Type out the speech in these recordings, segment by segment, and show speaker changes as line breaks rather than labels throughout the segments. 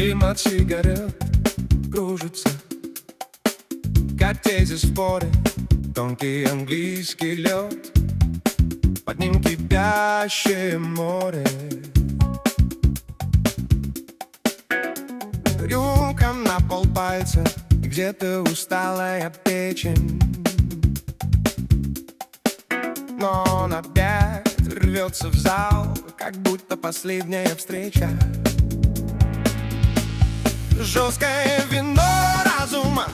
Дым от сигарет кружится, как в споре, тонкий английский лед, под ним кипящее море. Рюмка на полпальца, где-то усталая печень, но он опять рвется в зал, как будто последняя встреча. Жесткое вино разума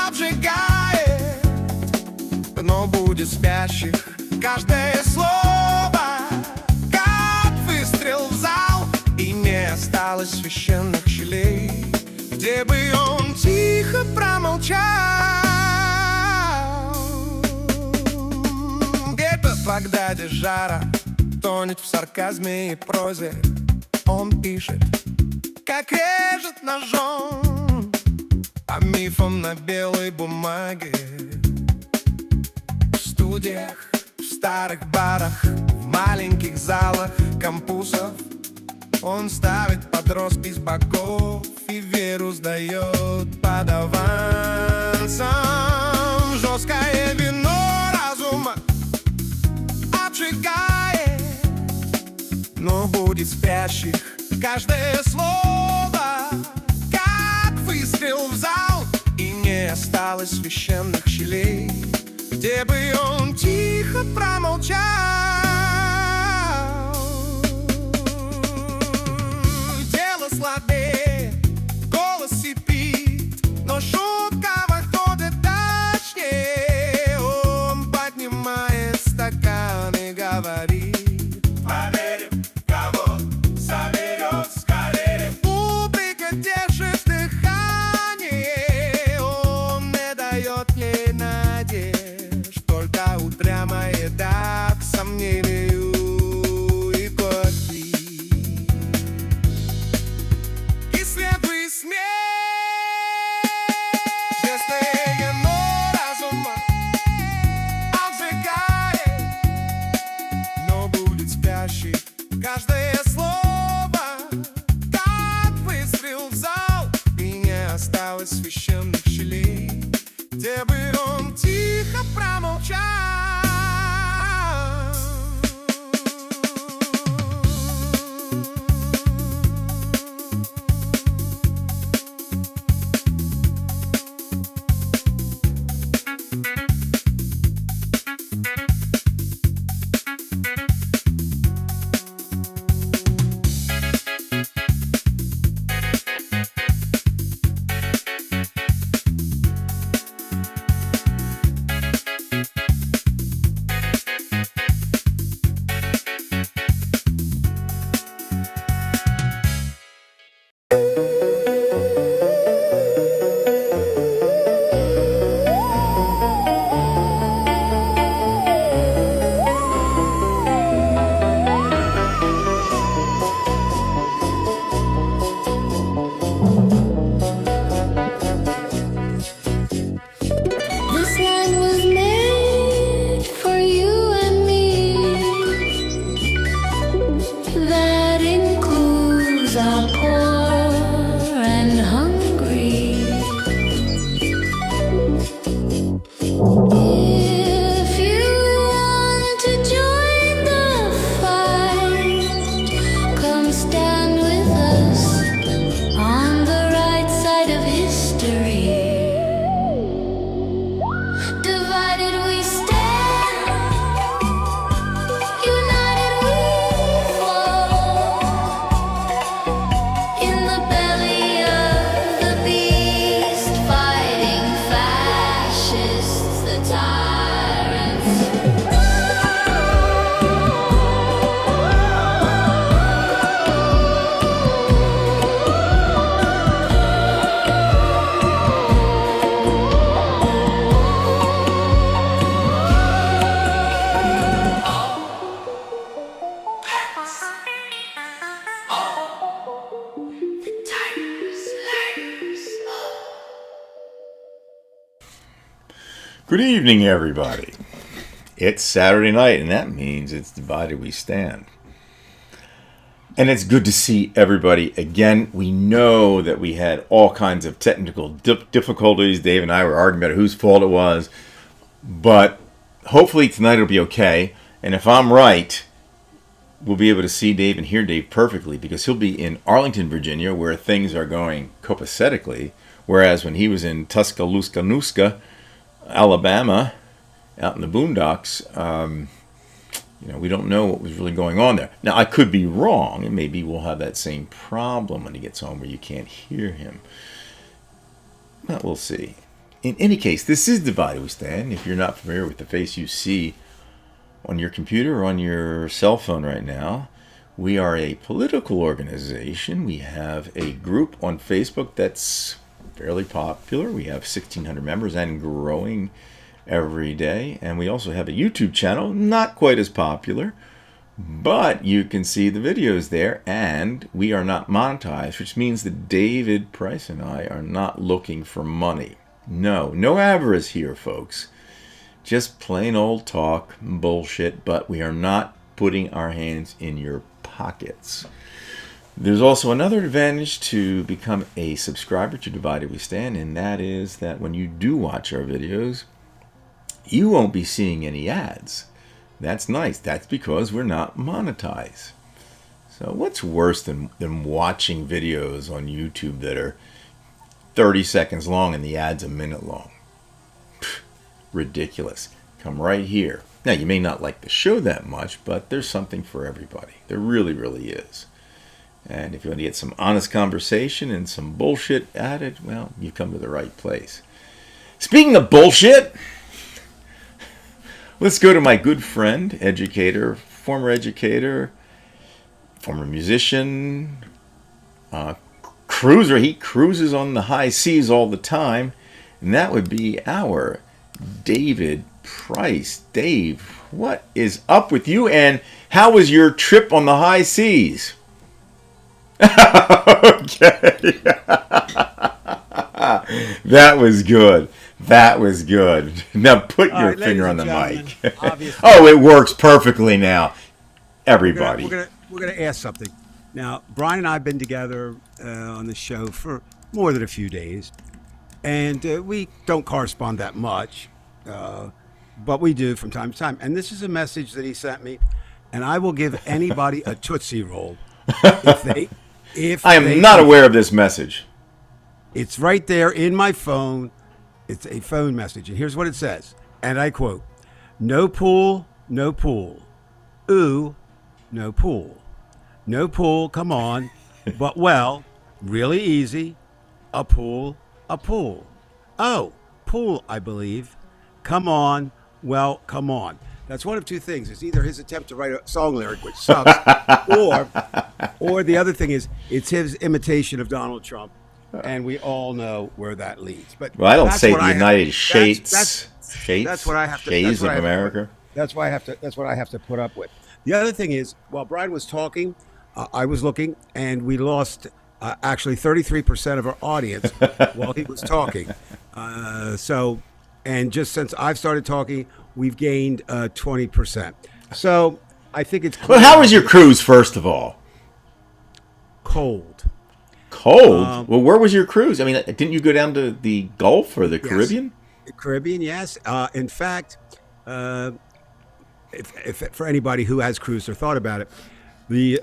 обжигает, но будет спящих каждое слово, как выстрел в зал. И не осталось священных щелей, где бы он тихо промолчал. Где-то в Багдаде жара тонет в сарказме и прозе. Он пишет, как режет ножом, по мифам на белой бумаге. В студиях, в старых барах, в маленьких залах кампусов он ставит под роспись богов и веру сдает под авансом. Жесткое вино разума обжигает, но будет спящих каждое слово, как выстрел в зал. И не осталось священных щелей, где бы он тихо промолчал. Дело слабее, голос сипит, но шутка выходит точнее. Он поднимает стакан и говорит: поверим, кого соберет скорее. Публика держит дыхание, он не дает ей надежд, только упрямая да к сомнению и пути. И следуй смерть. Честное, но разума обжигает, но будет спящий каждое слово, как выстрел в зал. И не осталось священных щелей, где бы он тихо промолчал.
This land was made for you and me. That includes our poor and hungry. If you want to join the fight, come stand with us on the right side of history. Divided we stand, united we fall. In the belly of the beast, fighting fascists, the tyrants.
Good evening, everybody. It's Saturday night, and that means it's Divided We Stand. And it's good to see everybody again. We know that we had all kinds of technical difficulties. Dave and I were arguing about whose fault it was. But hopefully tonight it'll be okay. And if I'm right, we'll be able to see Dave and hear Dave perfectly, because he'll be in Arlington, Virginia, where things are going copacetically. Whereas when he was in Tuscaloosa, Alabama, out in the boondocks, we don't know what was really going on there. Now, I could be wrong, and maybe we'll have that same problem when he gets home where you can't hear him. But we'll see. In any case, this is Divided We Stand. If you're not familiar with the face you see on your computer or on your cell phone right now, we are a political organization. We have a group on Facebook that's fairly popular. We have 1,600 members and growing every day. And we also have a YouTube channel, not quite as popular, but you can see the videos there, and we are not monetized, which means that David Price and I are not looking for money. No avarice here, folks. Just plain old talk, bullshit, but we are not putting our hands in your pockets. There's also another advantage to become a subscriber to Divided We Stand, and that is that when you do watch our videos, you won't be seeing any ads. That's nice. That's because we're not monetized. So what's worse than watching videos on YouTube that are 30 seconds long and the ad's a minute long? Pfft, ridiculous. Come right here. Now, you may not like the show that much, but there's something for everybody. There really, really is. And if you want to get some honest conversation and some bullshit added, well, you've come to the right place. Speaking of bullshit, let's go to my good friend, educator, former musician, cruiser. He cruises on the high seas all the time, and that would be our David Price. Dave, what is up with you, and how was your trip on the high seas? Okay. That was good. That was good. Now put your finger on the mic. Oh, it works perfectly now. Everybody.
We're gonna ask something. Now, Brian and I have been together on the show for more than a few days, and we don't correspond that much, but we do from time to time. And this is a message that he sent me, and I will give anybody a Tootsie Roll if
I am not aware of this message.
It's right there in my phone. It's a phone message, and here's what it says, and I quote: "No pool, no pool. Ooh, no pool. No pool, come on. But, well, really easy. A pool, a pool. Oh, pool, I believe. Come on, well, come on." That's one of two things. It's either his attempt to write a song lyric, which sucks, or the other thing is it's his imitation of Donald Trump. And we all know where that leads. But
well, I don't say the United States.
That's what I have to.
Shades of America.
That's what I have to put up with. The other thing is, while Brian was talking, I was looking, and we lost actually 33% of our audience while he was talking. And just since I've started talking, we've gained 20%. So I think it's
well. How was your cruise, first of all?
Cold.
Well, where was your cruise? I mean, didn't you go down to the Gulf or the Caribbean?
The Caribbean, yes. In fact, if for anybody who has cruised or thought about it, the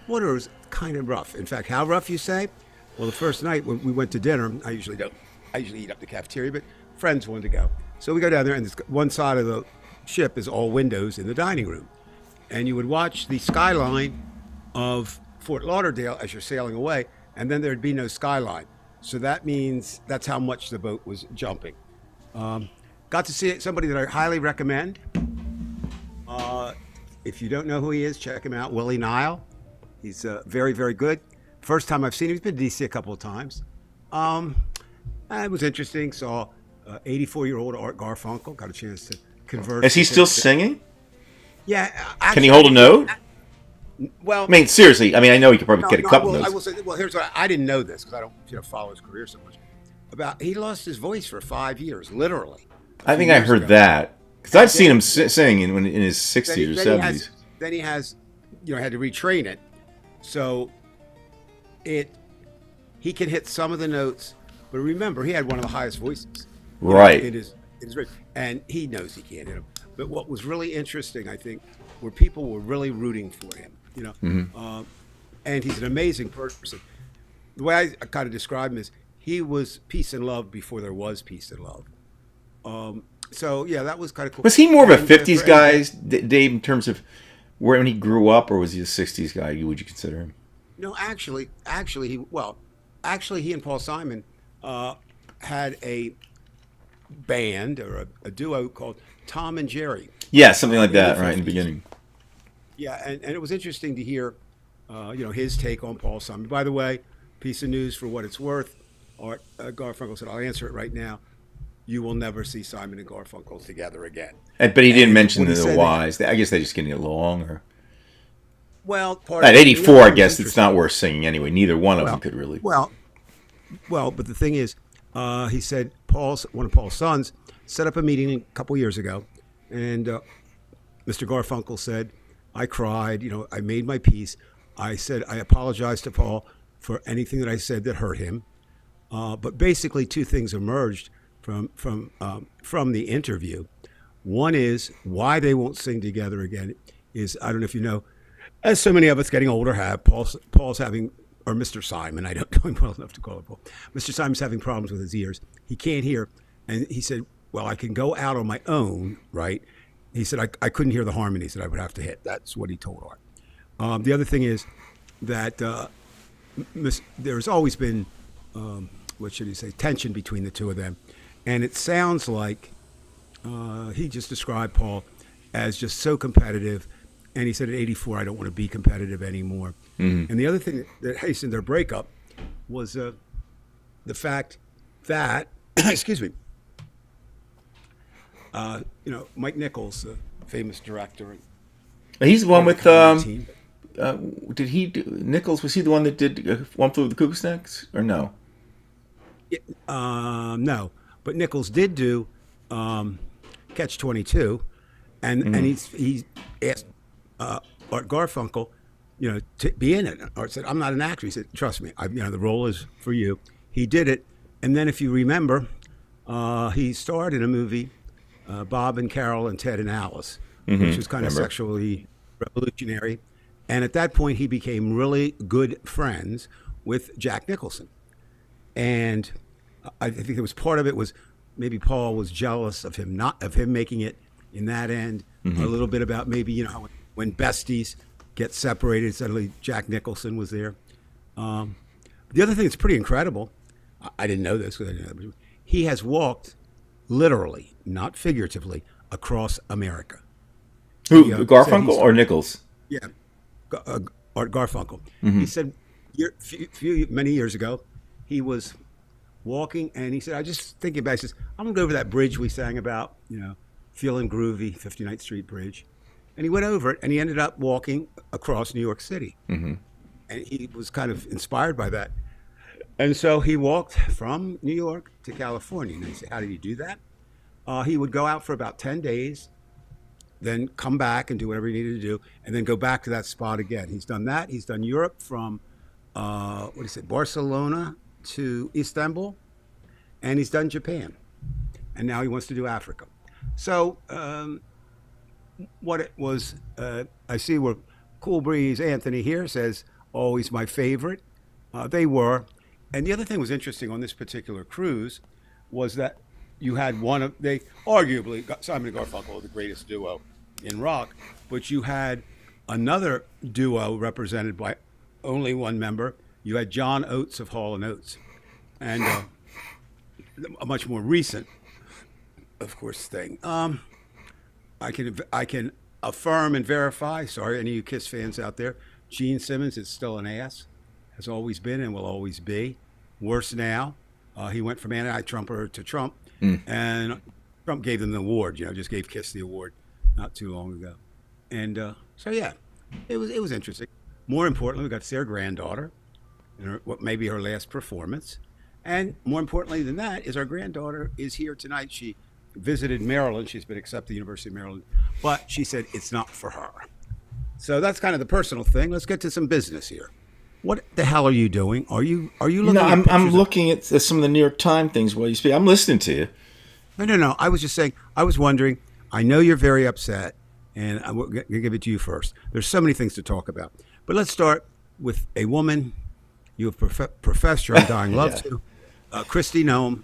water was kind of rough. In fact, how rough, you say? Well, the first night when we went to dinner, I usually don't. I usually eat up the cafeteria, but friends wanted to go. So we go down there, and one side of the ship is all windows in the dining room. And you would watch the skyline of Fort Lauderdale as you're sailing away, and then there'd be no skyline. So that means that's how much the boat was jumping. Got to see somebody that I highly recommend. If you don't know who he is, check him out, Willie Nile. He's very, very good. First time I've seen him, he's been to DC a couple of times. It was interesting. Saw 84-year-old Art Garfunkel. Got a chance to converse.
Is he still singing?
Yeah. Actually,
can he hold a note?
Well,
I mean, seriously. I mean, I know he could probably get a couple notes.
I will say, here's what I didn't know this because I don't follow his career so much. He lost his voice for 5 years, literally.
I think I heard that because I've seen him sing in his 60s or 70s.
Then he has, had to retrain it, So it he can hit some of the notes, but remember he had one of the highest voices.
Right.
In his and he knows he can't hit them. But what was really interesting, I think, were people were really rooting for him. And he's an amazing person. The way I kind of describe him is he was peace and love before there was peace and love. So yeah, that was kind of cool.
Was he more of a
And,
'50s
for
guy, Dave, in terms of when he grew up, or was he a '60s guy? Would you consider him?
No, actually, he and Paul Simon had a band or a duo called Tom and Jerry.
Yeah, something like
In the
that, right in the
50s.
beginning.
Yeah, and it was interesting to hear, his take on Paul Simon. By the way, piece of news for what it's worth. Art Garfunkel said, "I'll answer it right now. You will never see Simon and Garfunkel together again."
But he didn't mention
when he
the
said that-
whys. I guess they're just getting along. Or
Well,
at
the
84,
other
I
thing
guess
was
it's
interesting.
not worth singing anyway. Neither one of them
Well,
could really.
well, but the thing is, he said one of Paul's sons set up a meeting a couple years ago, and Mr. Garfunkel said, "I cried. I made my peace. I said I apologized to Paul for anything that I said that hurt him." But basically, two things emerged from the interview. One is why they won't sing together again. Is I don't know if you know, as so many of us getting older have. Paul's having, or Mr. Simon, I don't know him well enough to call him Paul. Mr. Simon's having problems with his ears. He can't hear, and he said, "Well, I can go out on my own, right?" He said, I couldn't hear the harmonies that I would have to hit. That's what he told Art. The other thing is that there's always been, what should you say, tension between the two of them. And it sounds like he just described Paul as just so competitive. And he said at 84, I don't want to be competitive anymore. And the other thing that hastened their breakup was the fact that, excuse me, Mike Nichols, the famous director.
He's the one with.
Team.
Did he do Nichols? Was he the one that did One Flew Over the Cuckoo's Nest, or no?
No, but Nichols did do Catch 22, and he asked Art Garfunkel, to be in it. Art said, "I'm not an actor." He said, "Trust me, the role is for you." He did it, and then if you remember, he starred in a movie, Bob and Carol and Ted and Alice, which was kind of sexually revolutionary. And at that point, he became really good friends with Jack Nicholson. And I think there was part of it was maybe Paul was jealous of him making it in that end. A little bit about maybe how when besties get separated, suddenly Jack Nicholson was there. The other thing that's pretty incredible, I didn't know this because I didn't know, he has walked literally, not figuratively, across America.
Who,
He,
Garfunkel
said
or Nichols?
Yeah, Art Garfunkel. He said many years ago, he was walking and he said, I just thinking back, he says, I'm going to go over that bridge we sang about, feeling groovy, 59th Street Bridge. And he went over it and he ended up walking across New York City. And he was kind of inspired by that. And so he walked from New York to California. And he said, how did he do that? He would go out for about 10 days, then come back and do whatever he needed to do, and then go back to that spot again. He's done that. He's done Europe from, Barcelona to Istanbul, and he's done Japan. And now he wants to do Africa. So what it was, I see where Cool Breeze Anthony here says, always my favorite. They were. And the other thing was interesting on this particular cruise was that you had they arguably, Simon and Garfunkel, the greatest duo in rock, but you had another duo represented by only one member. You had John Oates of Hall & Oates. And a much more recent, of course, thing. I can affirm and verify, sorry, any of you Kiss fans out there, Gene Simmons is still an ass, has always been and will always be. Worse now. He went from anti-Trumper to Trump, and Trump gave them the award. Just gave Kiss the award not too long ago, and so yeah, it was interesting. More importantly, we got to see our granddaughter, in what may be her last performance, and more importantly than that is our granddaughter is here tonight. She visited Maryland. She's been accepted to the University of Maryland, but she said it's not for her. So that's kind of the personal thing. Let's get to some business here. What the hell are you doing? Are you looking?
No,
at
I'm
pictures of-
looking at some of the New York Times things while you speak. I'm listening to you.
No. I was just saying. I was wondering. I know you're very upset, and I'm going to give it to you first. There's so many things to talk about, but let's start with a woman you have professed your undying love
Yeah.
to, Christy Noem,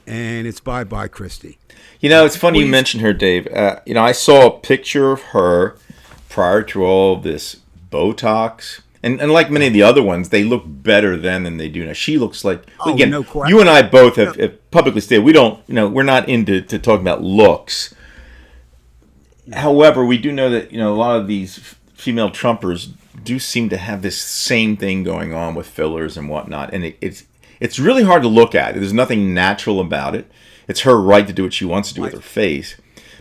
and it's bye Christy.
You know, it's funny you mentioned her, Dave. I saw a picture of her prior to all this Botox. And like many of the other ones, they look better then than they do now. She looks like, again,
no question.
you and I both have publicly stated, we don't, we're not into talking about looks. However, we do know that, a lot of these female Trumpers do seem to have this same thing going on with fillers and whatnot. And it's really hard to look at. There's nothing natural about it. It's her right to do what she wants to do with her face.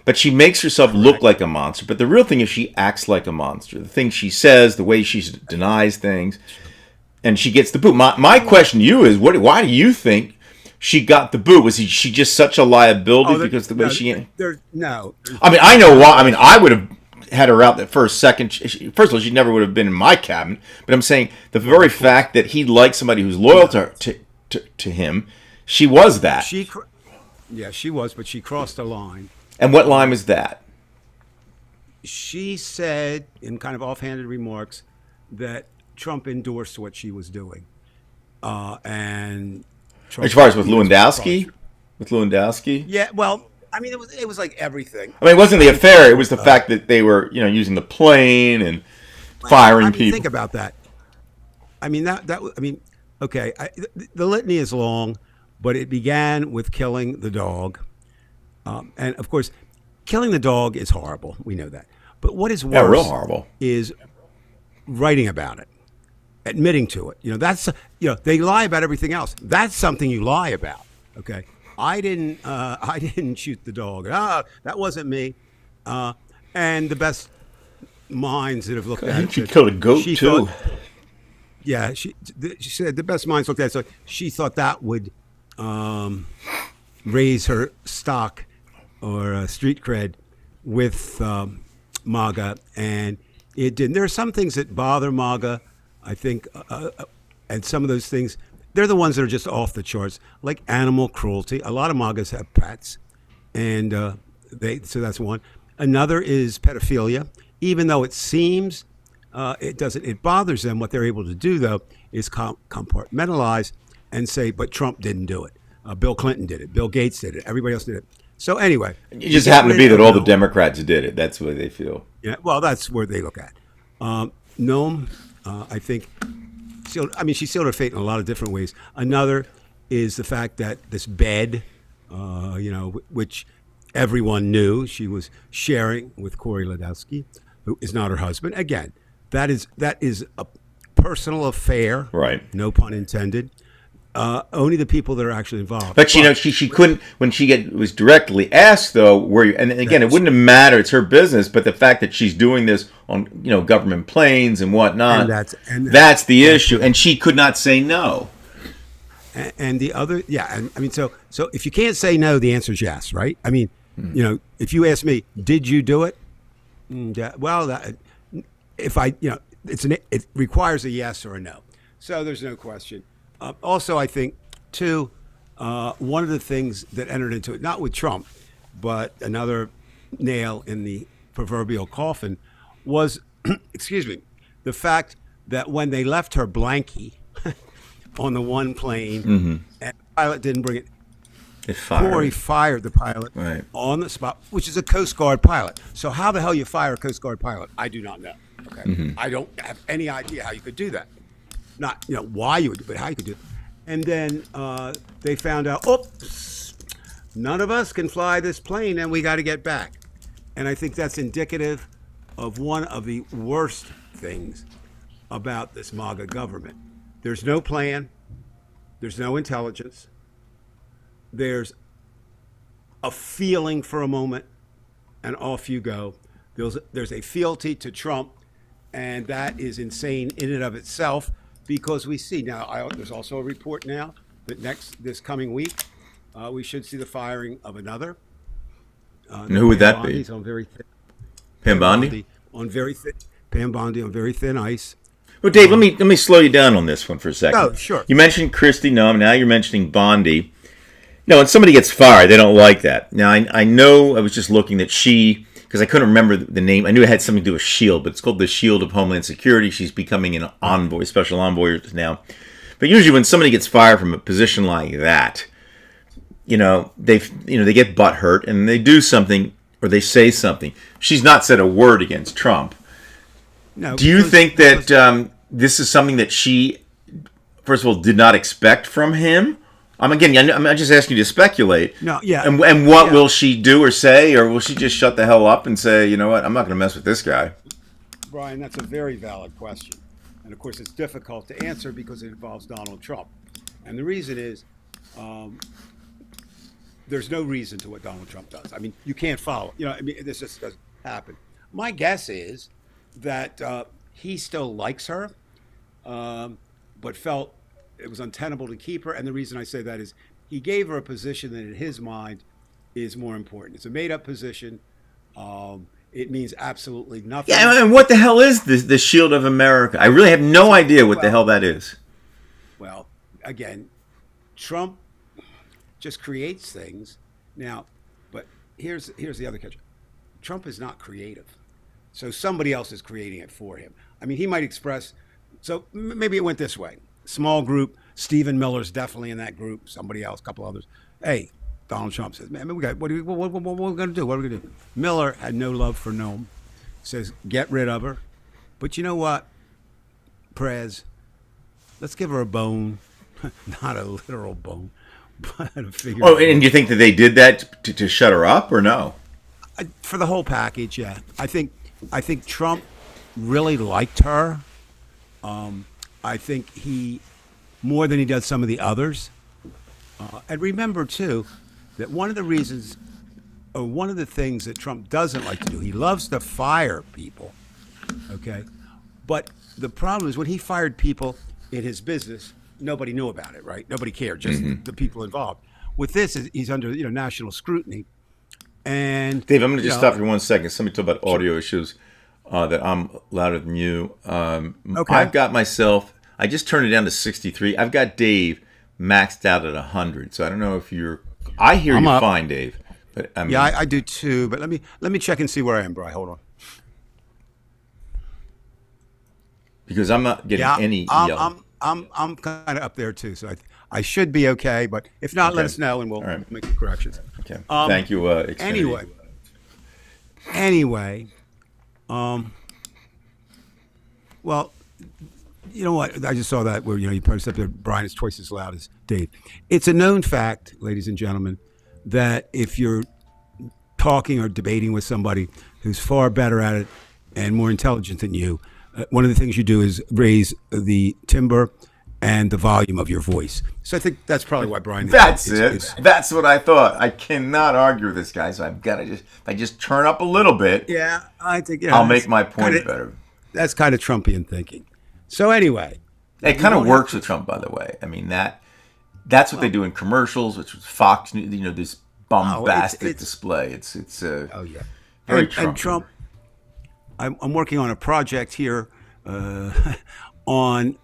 But she makes herself look like a monster. But the real thing is she acts like a monster. The things she says, the way she denies things, and she gets the boot. My question to you is, why do you think she got the boot? Was she just such a liability because the way she...
No.
I mean, I know why. I mean, I would have had her out that first second. First of all, she never would have been in my cabinet. But I'm saying the very fact that he liked somebody who's loyal to him, she was that.
She was, but she crossed a line.
And what line was that?
She said, in kind of offhanded remarks, that Trump endorsed what she was doing. And Trump,
As far as with Lewandowski? With Lewandowski?
Yeah, well, I mean, it was like everything.
I mean, it wasn't the affair. It was the fact that they were, using the plane and firing people.
Think about that. I mean, okay, the litany is long, but it began with killing the dog. And of course, killing the dog is horrible. We know that. But what is worse
real horrible.
is writing about it, admitting to it. That's they lie about everything else. That's something you lie about. Okay, I didn't shoot the dog. That wasn't me. And the best minds that have looked at it,
She killed a goat too.
She said the best minds looked at it. So she thought that would raise her stock or street cred with MAGA, and it didn't. There are some things that bother MAGA, I think, and some of those things, they're the ones that are just off the charts, like animal cruelty. A lot of MAGAs have pets, and so that's one. Another is pedophilia, even though it seems it doesn't. It bothers them. What they're able to do, though, is compartmentalize and say, but Trump didn't do it. Bill Clinton did it. Bill Gates did it. Everybody else did it. So anyway,
it just happened to be that all the Democrats did it. That's what they feel.
Yeah, well, that's where they look at. Noam, I think, she sealed her fate in a lot of different ways. Another is the fact that this bed, which everyone knew she was sharing with Corey Ladowski, who is not her husband. Again, that is a personal affair.
Right.
No pun intended. Only the people that are actually involved.
But she couldn't, when she was directly asked though, where you, and again, it wouldn't have mattered. It's her business, but the fact that she's doing this on government planes and whatnot, that's the issue, and she could not say no.
And the other, so if you can't say no, the answer is yes, right? I mean, if you ask me, did you do it? It requires a yes or a no. So there's no question. Also, I think, too, one of the things that entered into it, not with Trump, but another nail in the proverbial coffin, was, the fact that when they left her blankie on the one plane, and the pilot didn't bring it, Corey fired the pilot on the spot, which is a Coast Guard pilot. So how the hell you fire a Coast Guard pilot? I do not know. Okay, I don't have any idea how you could do that. Not why you would do it, but how you could do it. And then they found out, oops, none of us can fly this plane, and we got to get back. And I think that's indicative of one of the worst things about this MAGA government. There's no plan. There's no intelligence. There's a feeling for a moment, and off you go. There's a fealty to Trump, and that is insane in and of itself. Because we see now, there's also a report now that this coming week, we should see the firing of another.
And who would that be?
On very
Pam Bondi?
On very thick. Pam Bondi on very thin ice.
Well, Dave, let me slow you down on this one for a second.
Oh, sure.
You mentioned Christy Nome. Now you're mentioning Bondi. No, when somebody gets fired, they don't like that. Now, I know I was just looking that because I couldn't remember the name. I knew it had something to do with SHIELD, but it's called the SHIELD of Homeland Security. She's becoming an envoy, special envoy now. But usually when somebody gets fired from a position like that, they get butthurt and they do something or they say something. She's not said a word against Trump.
No.
Do you think that this is something that she, first of all, did not expect from him? I'm just asking you to speculate.
No, yeah.
And what will she do or say, or will she just shut the hell up and say, you know what, I'm not going to mess with this guy?
Brian, that's a very valid question. And of course, it's difficult to answer because it involves Donald Trump. And the reason is there's no reason to what Donald Trump does. I mean, you can't follow. This just doesn't happen. My guess is that he still likes her, but felt it was untenable to keep her. And the reason I say that is he gave her a position that in his mind is more important. It's a made-up position. It means absolutely nothing.
Yeah, and what the hell is the Shield of America? I really have no idea what the hell that is.
Well, again, Trump just creates things now. But here's the other catch: Trump is not creative, so somebody else is creating it for him. I mean, he might express. So maybe it went this way: small group. Stephen Miller's definitely in that group. Somebody else, a couple others. Hey, Donald Trump says, "Man, we got what are we going to do? What are we going to do?" Miller had no love for Nome. Says, "Get rid of her." But you know what, Prez? Let's give her a bone, not a literal bone, but a figure.
Oh, and you think that they did that to shut her up, or no?
For the whole package, yeah. I think Trump really liked her. I think he more than he does some of the others. And remember too that one of the reasons, or one of the things that Trump doesn't like to do, he loves to fire people. Okay, but the problem is when he fired people in his business, nobody knew about it, right? Nobody cared, just the people involved. With this, he's under national scrutiny. And
Dave, I'm going to just stop for 1 second. Somebody talk about audio issues that I'm louder than you.
Okay.
I've got myself. I just turned it down to 63. I've got Dave maxed out at 100. So I don't know if you're. I hear you fine, Dave. But I mean,
yeah, I do too. But let me check and see where I am, Bri. Hold on.
Because I'm not getting any yelling.
I'm kind of up there too. So I should be okay. But if not, let us know and we'll make the corrections.
Okay. Thank you. Xfinity.
Anyway. Well, you know what? I just saw that where you posted up there. Brian is twice as loud as Dave. It's a known fact, ladies and gentlemen, that if you're talking or debating with somebody who's far better at it and more intelligent than you, one of the things you do is raise the timbre and the volume of your voice. So I think that's probably why Brian.
That's it. That's what I thought. I cannot argue with this guy, so I've got to if I just turn up a little bit.
Yeah, I think
I'll make my point better.
That's kind of Trumpian thinking. So anyway,
it kind of works with Trump, by the way. I mean that's what they do in commercials, which was Fox News. This bombastic display. It's very Trump.
And Trump. I'm working on a project here on.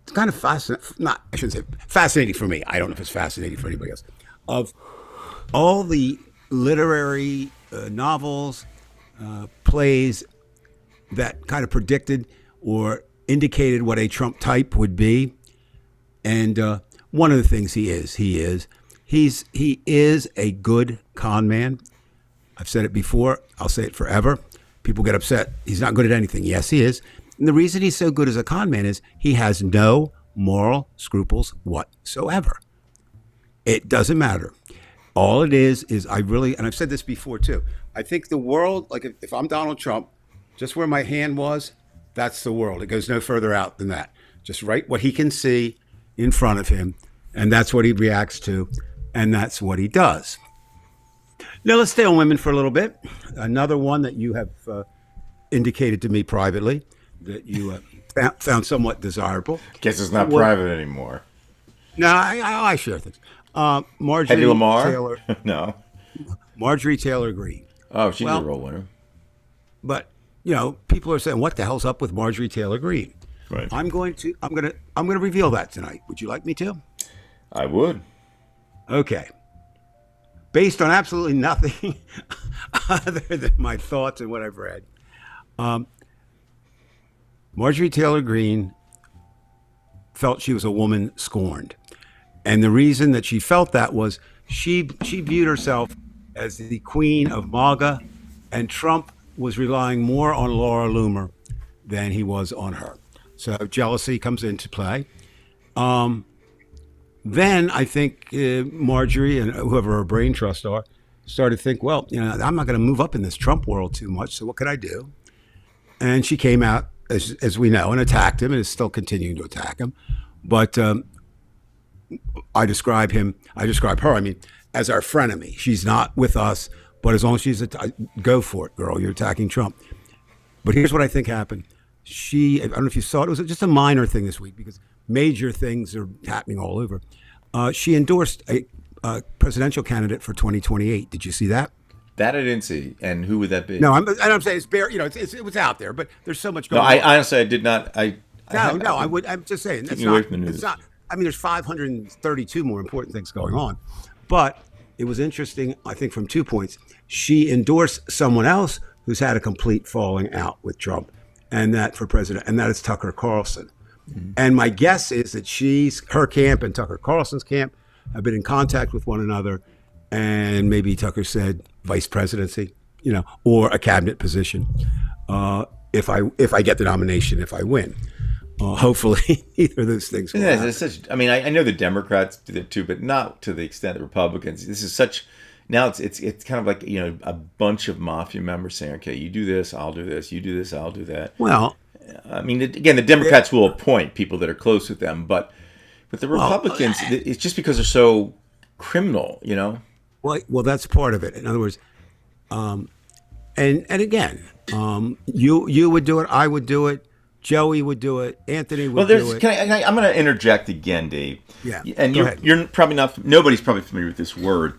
It's kind of fascinating. I shouldn't say fascinating for me. I don't know if it's fascinating for anybody else. Of all the literary novels, plays that kind of predicted or indicated what a Trump type would be, and one of the things he is a good con man. I've said it before. I'll say it forever. People get upset. He's not good at anything. Yes, he is. And the reason he's so good as a con man is he has no moral scruples whatsoever. It doesn't matter. All it is and I've said this before too, I think the world, like if I'm Donald Trump, just where my hand was, that's the world. It goes no further out than that. Just right what he can see in front of him, and that's what he reacts to, and that's what he does. Now let's stay on women for a little bit. Another one that you have indicated to me privately that you found somewhat desirable.
Guess it's not private anymore.
No, I share things. Marjorie
Hedy Lamar?
Taylor.
No.
Marjorie Taylor Greene.
Oh, she's a role winner.
But people are saying, "What the hell's up with Marjorie Taylor Greene?"
Right.
I'm going to reveal that tonight. Would you like me to?
I would.
Okay. Based on absolutely nothing other than my thoughts and what I've read, Marjorie Taylor Greene felt she was a woman scorned. And the reason that she felt that was she viewed herself as the queen of MAGA, and Trump was relying more on Laura Loomer than he was on her. So jealousy comes into play. Then I think Marjorie and whoever her brain trust are started to think, well, I'm not going to move up in this Trump world too much, so what could I do? And she came out, as we know, and attacked him, and is still continuing to attack him. But I describe her, as our frenemy. She's not with us, but as long as she's go for it, girl, you're attacking Trump. But here's what I think happened. I don't know if you saw it, it was just a minor thing this week because major things are happening all over. She endorsed a presidential candidate for 2028. Did you see that?
That I didn't see. And who would that be?
No, I'm saying it's bare. It was out there, but there's so much going
No,
on.
I honestly, I did not.
I'm just saying.
Keep me away from the news.
It's not. I mean, there's 532 more important things going on, but it was interesting. I think from 2 points, she endorsed someone else who's had a complete falling out with Trump, and that for president, and that is Tucker Carlson. Mm-hmm. And my guess is that her camp and Tucker Carlson's camp have been in contact with one another, and maybe Tucker said vice presidency, or a cabinet position, if I get the nomination, if I win. Hopefully, either of those things.
I know the Democrats did it too, but not to the extent the Republicans. This is such. Now it's kind of like a bunch of mafia members saying, "Okay, you do this, I'll do this. You do this, I'll do that."
Well,
I mean, again, the Democrats will appoint people that are close with them, but the Republicans, it's just because they're so criminal,
Well, that's part of it. In other words, and again, you would do it, I would do it. Joey would do it. Anthony would do it.
I'm going to interject again, Dave.
Yeah.
And you're probably not. Nobody's probably familiar with this word,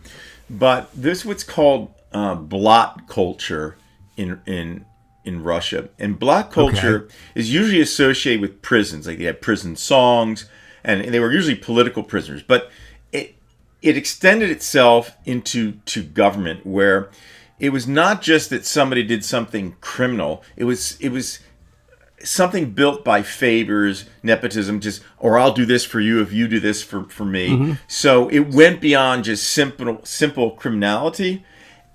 but there's what's called blot culture in Russia, and blot culture is usually associated with prisons. Like they have prison songs, and they were usually political prisoners. But it extended itself into government, where it was not just that somebody did something criminal. It was something built by favors, nepotism, or I'll do this for you if you do this for me. Mm-hmm. So it went beyond just simple criminality.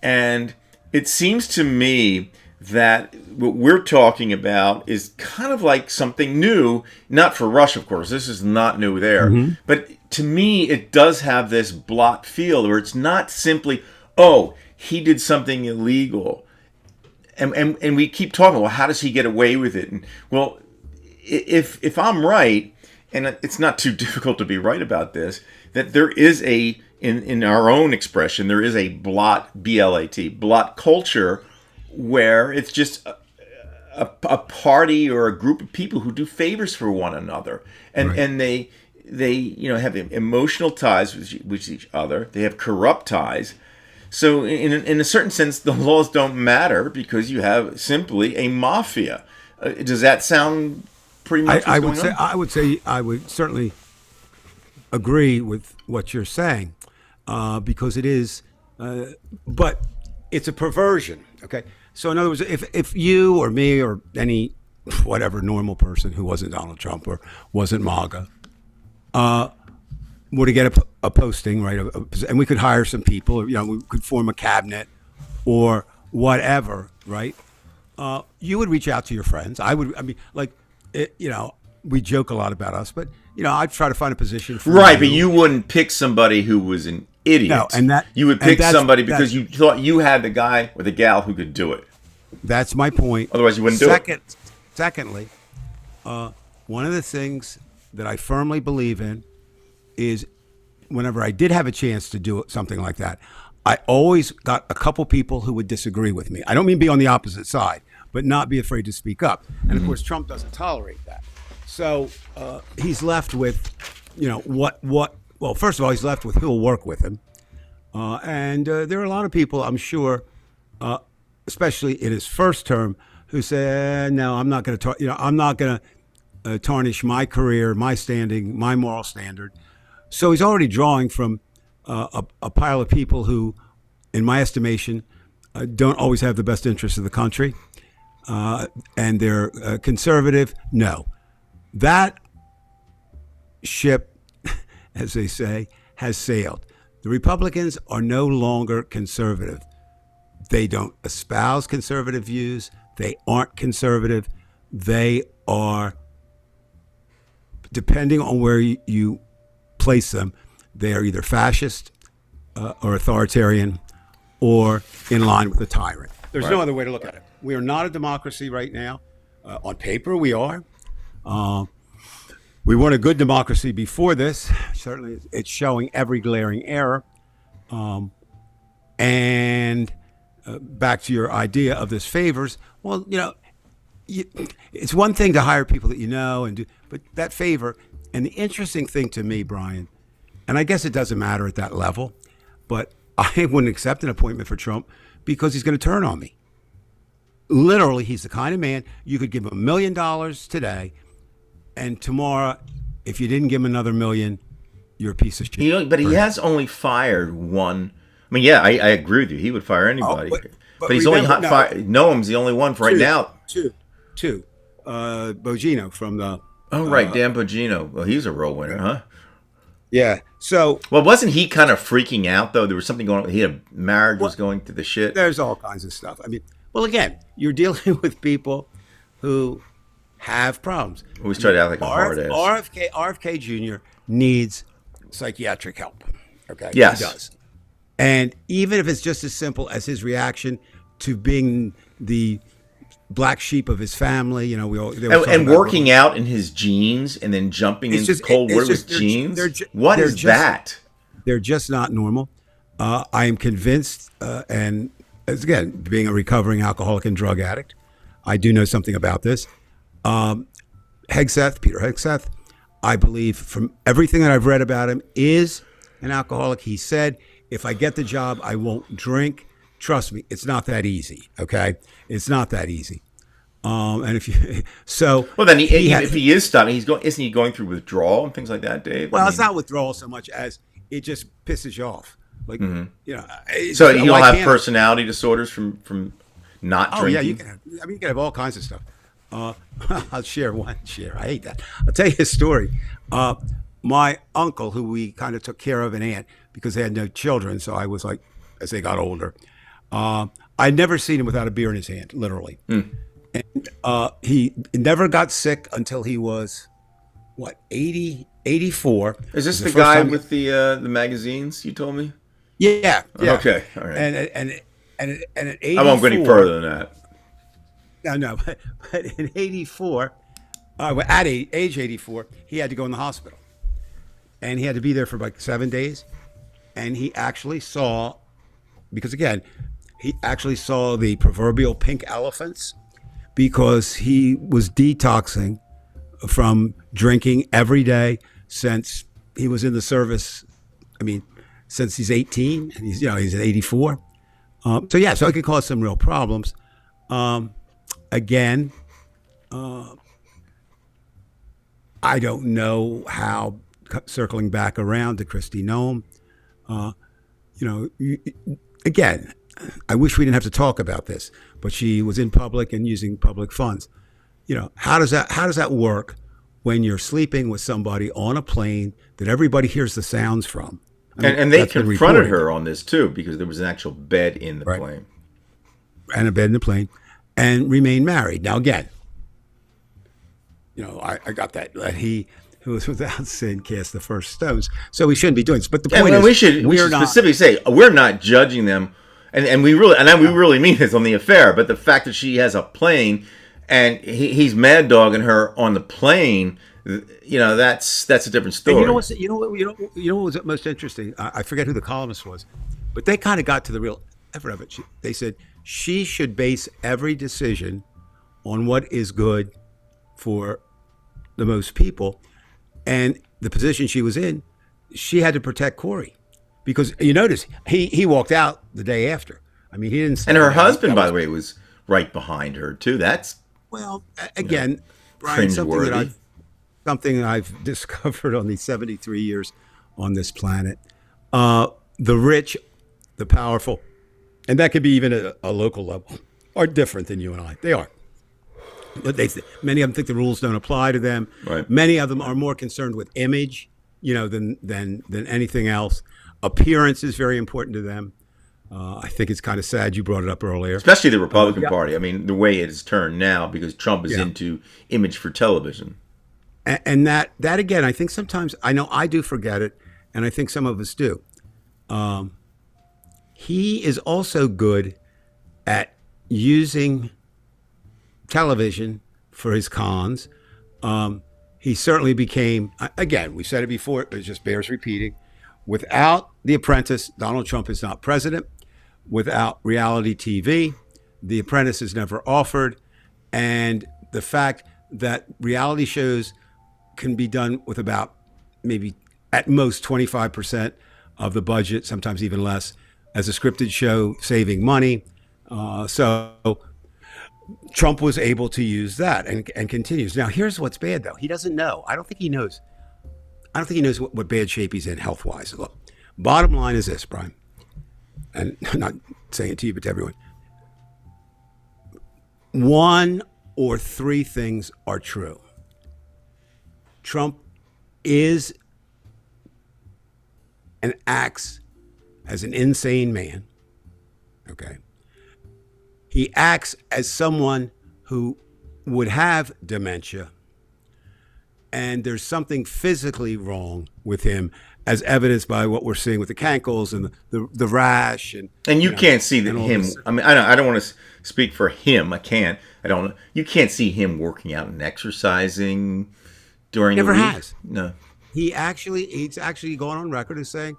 And it seems to me that what we're talking about is kind of like something new, not for Russia, of course. This is not new there. Mm-hmm. But to me, it does have this blot feel where it's not simply, oh, he did something illegal. And we keep talking, well, how does he get away with it? And, well, if I'm right, and it's not too difficult to be right about this, that there is in our own expression, there is a blot, B-L-A-T, blot culture, where it's just a party or a group of people who do favors for one another. And they have emotional ties with each other. They have corrupt ties. So in a certain sense, the laws don't matter because you have simply a mafia. Does that sound pretty much what's going on?
I would certainly agree with what you're saying because it is, but it's a perversion. Okay, so in other words, if you or me or any whatever normal person who wasn't Donald Trump or wasn't MAGA, were to get a posting, right, and we could hire some people, we could form a cabinet or whatever, right? You would reach out to your friends. We joke a lot about us, but I'd try to find a position for
right. But you wouldn't pick somebody who was an idiot.
No, and
you would pick somebody because you thought you had the guy or the gal who could do it.
That's my point.
Otherwise, you wouldn't do it.
Secondly, one of the things that I firmly believe in is whenever I did have a chance to do something like that, I always got a couple people who would disagree with me. I don't mean be on the opposite side, but not be afraid to speak up. And of course, Trump doesn't tolerate that. So he's left with, well, first of all, he's left with who'll work with him. And there are a lot of people, I'm sure, especially in his first term, who said, "No, I'm not going to. I'm not going to tarnish my career, my standing, my moral standard." So he's already drawing from a pile of people who, in my estimation, don't always have the best interests of the country, and they're conservative. No, that ship, as they say, has sailed. The Republicans are no longer conservative. They don't espouse conservative views. They aren't conservative. They are, depending on where you place them, they are either fascist or authoritarian or in line with a tyrant. There's no other way to look at it. We are not a democracy right now. On paper, we are. We weren't a good democracy before this. Certainly, it's showing every glaring error. And back to your idea of this favors. Well, it's one thing to hire people that you know and do, but that favor. And the interesting thing to me, Brian, and I guess it doesn't matter at that level, but I wouldn't accept an appointment for Trump because he's going to turn on me. Literally, he's the kind of man you could give him $1 million today, and tomorrow, if you didn't give him another $1 million, you're a piece of shit.
But he has only fired one. I mean, yeah, I agree with you. He would fire anybody. But he's only Noam's the only one for right now.
Two. Bogino from the.
Oh, right. Dan Bogino. Well, he's a real winner, huh?
Yeah. So.
Well, wasn't he kind of freaking out, though? There was something going on. Marriage was going to the shit.
There's all kinds of stuff. I mean, well, again, you're dealing with people who have problems.
Always try to act like a hard ass.
RFK Jr. needs psychiatric help. Okay.
Yes.
He does. And even if it's just as simple as his reaction to being the black sheep of his family, and working out in his jeans and then jumping into cold water with jeans. What is that? They're just not normal. I am convinced, and as again, being a recovering alcoholic and drug addict, I do know something about this. Peter Hegseth, I believe from everything that I've read about him, is an alcoholic. He said, if I get the job, I won't drink. Trust me, it's not that easy. Okay, it's not that easy. And if you
then if he is stopping, isn't he going through withdrawal and things like that, Dave?
Well, it's not withdrawal so much as it just pisses you off. Like
so you don't have personality disorders from not drinking.
Oh yeah, you can have all kinds of stuff. I'll share. I hate that. I'll tell you a story. My uncle, who we kind of took care of, an aunt, because they had no children, so I was like, as they got older, I'd never seen him without a beer in his hand, literally. And he never got sick until he was, 84.
Is this the guy with the magazines you told me?
Yeah.
Okay, all right.
And at 84,
I won't go any further than that.
No, but in 84, at age 84, he had to go in the hospital. And he had to be there for like 7 days. And he actually saw, because again, he actually saw the proverbial pink elephants, because he was detoxing from drinking every day since he was in the service. I mean, since he's 18, and he's at 84. So it can cause some real problems. Again, I don't know how, circling back around to Kristi Noem, again, I wish we didn't have to talk about this, but she was in public and using public funds. How does that work when you're sleeping with somebody on a plane that everybody hears the sounds from?
And they confronted her on this too, because there was an actual bed in the plane.
And a bed in the plane, and remain married. Now again, I got that he who was without sin cast the first stones. So we shouldn't be doing this. But the point is,
we should specifically say we're not judging them, and we really mean this on the affair. But the fact that she has a plane and he's mad dogging her on the plane, that's a different story.
And you know what was most interesting? I forget who the columnist was, but they kind of got to the real effort of it. They said she should base every decision on what is good for the most people. And the position she was in, she had to protect Corey, because you notice he walked out the day after. I mean, he didn't.
And her husband, by the way, was right behind her too. That's
Well, again, Brian,
cringeworthy.
something I've discovered on these 73 years on this planet. The rich, the powerful, and that could be even at a local level, are different than you and I. They are. But many of them think the rules don't apply to them.
Right.
Many of them are more concerned with image, than anything else. Appearance is very important to them. I think it's kind of sad you brought it up earlier.
Especially the Republican
Yeah.
Party. I mean, the way it has turned now because Trump is
Yeah.
into image for television.
And that again, I think sometimes, I know I do forget it, and I think some of us do. He is also good at using television for his cons. He certainly became, again, we said it before, it just bears repeating. Without The Apprentice, Donald Trump is not president. Without reality TV, The Apprentice is never offered. And the fact that reality shows can be done with about maybe at most 25% of the budget, sometimes even less, as a scripted show, saving money. So Trump was able to use that and continues. Now, here's what's bad, though. He doesn't know. I don't think he knows. I don't think he knows what bad shape he's in health-wise. Look, bottom line is this, Brian, and I'm not saying it to you, but to everyone. One or three things are true. Trump is and acts as an insane man, okay? He acts as someone who would have dementia, and there's something physically wrong with him, as evidenced by what we're seeing with the cankles and the rash.
And you can't see that
and all
him.
this.
I mean, I don't want to speak for him. I can't. I don't. You can't see him working out and exercising during
Never
the week.
has.
No.
He's actually gone on record as saying,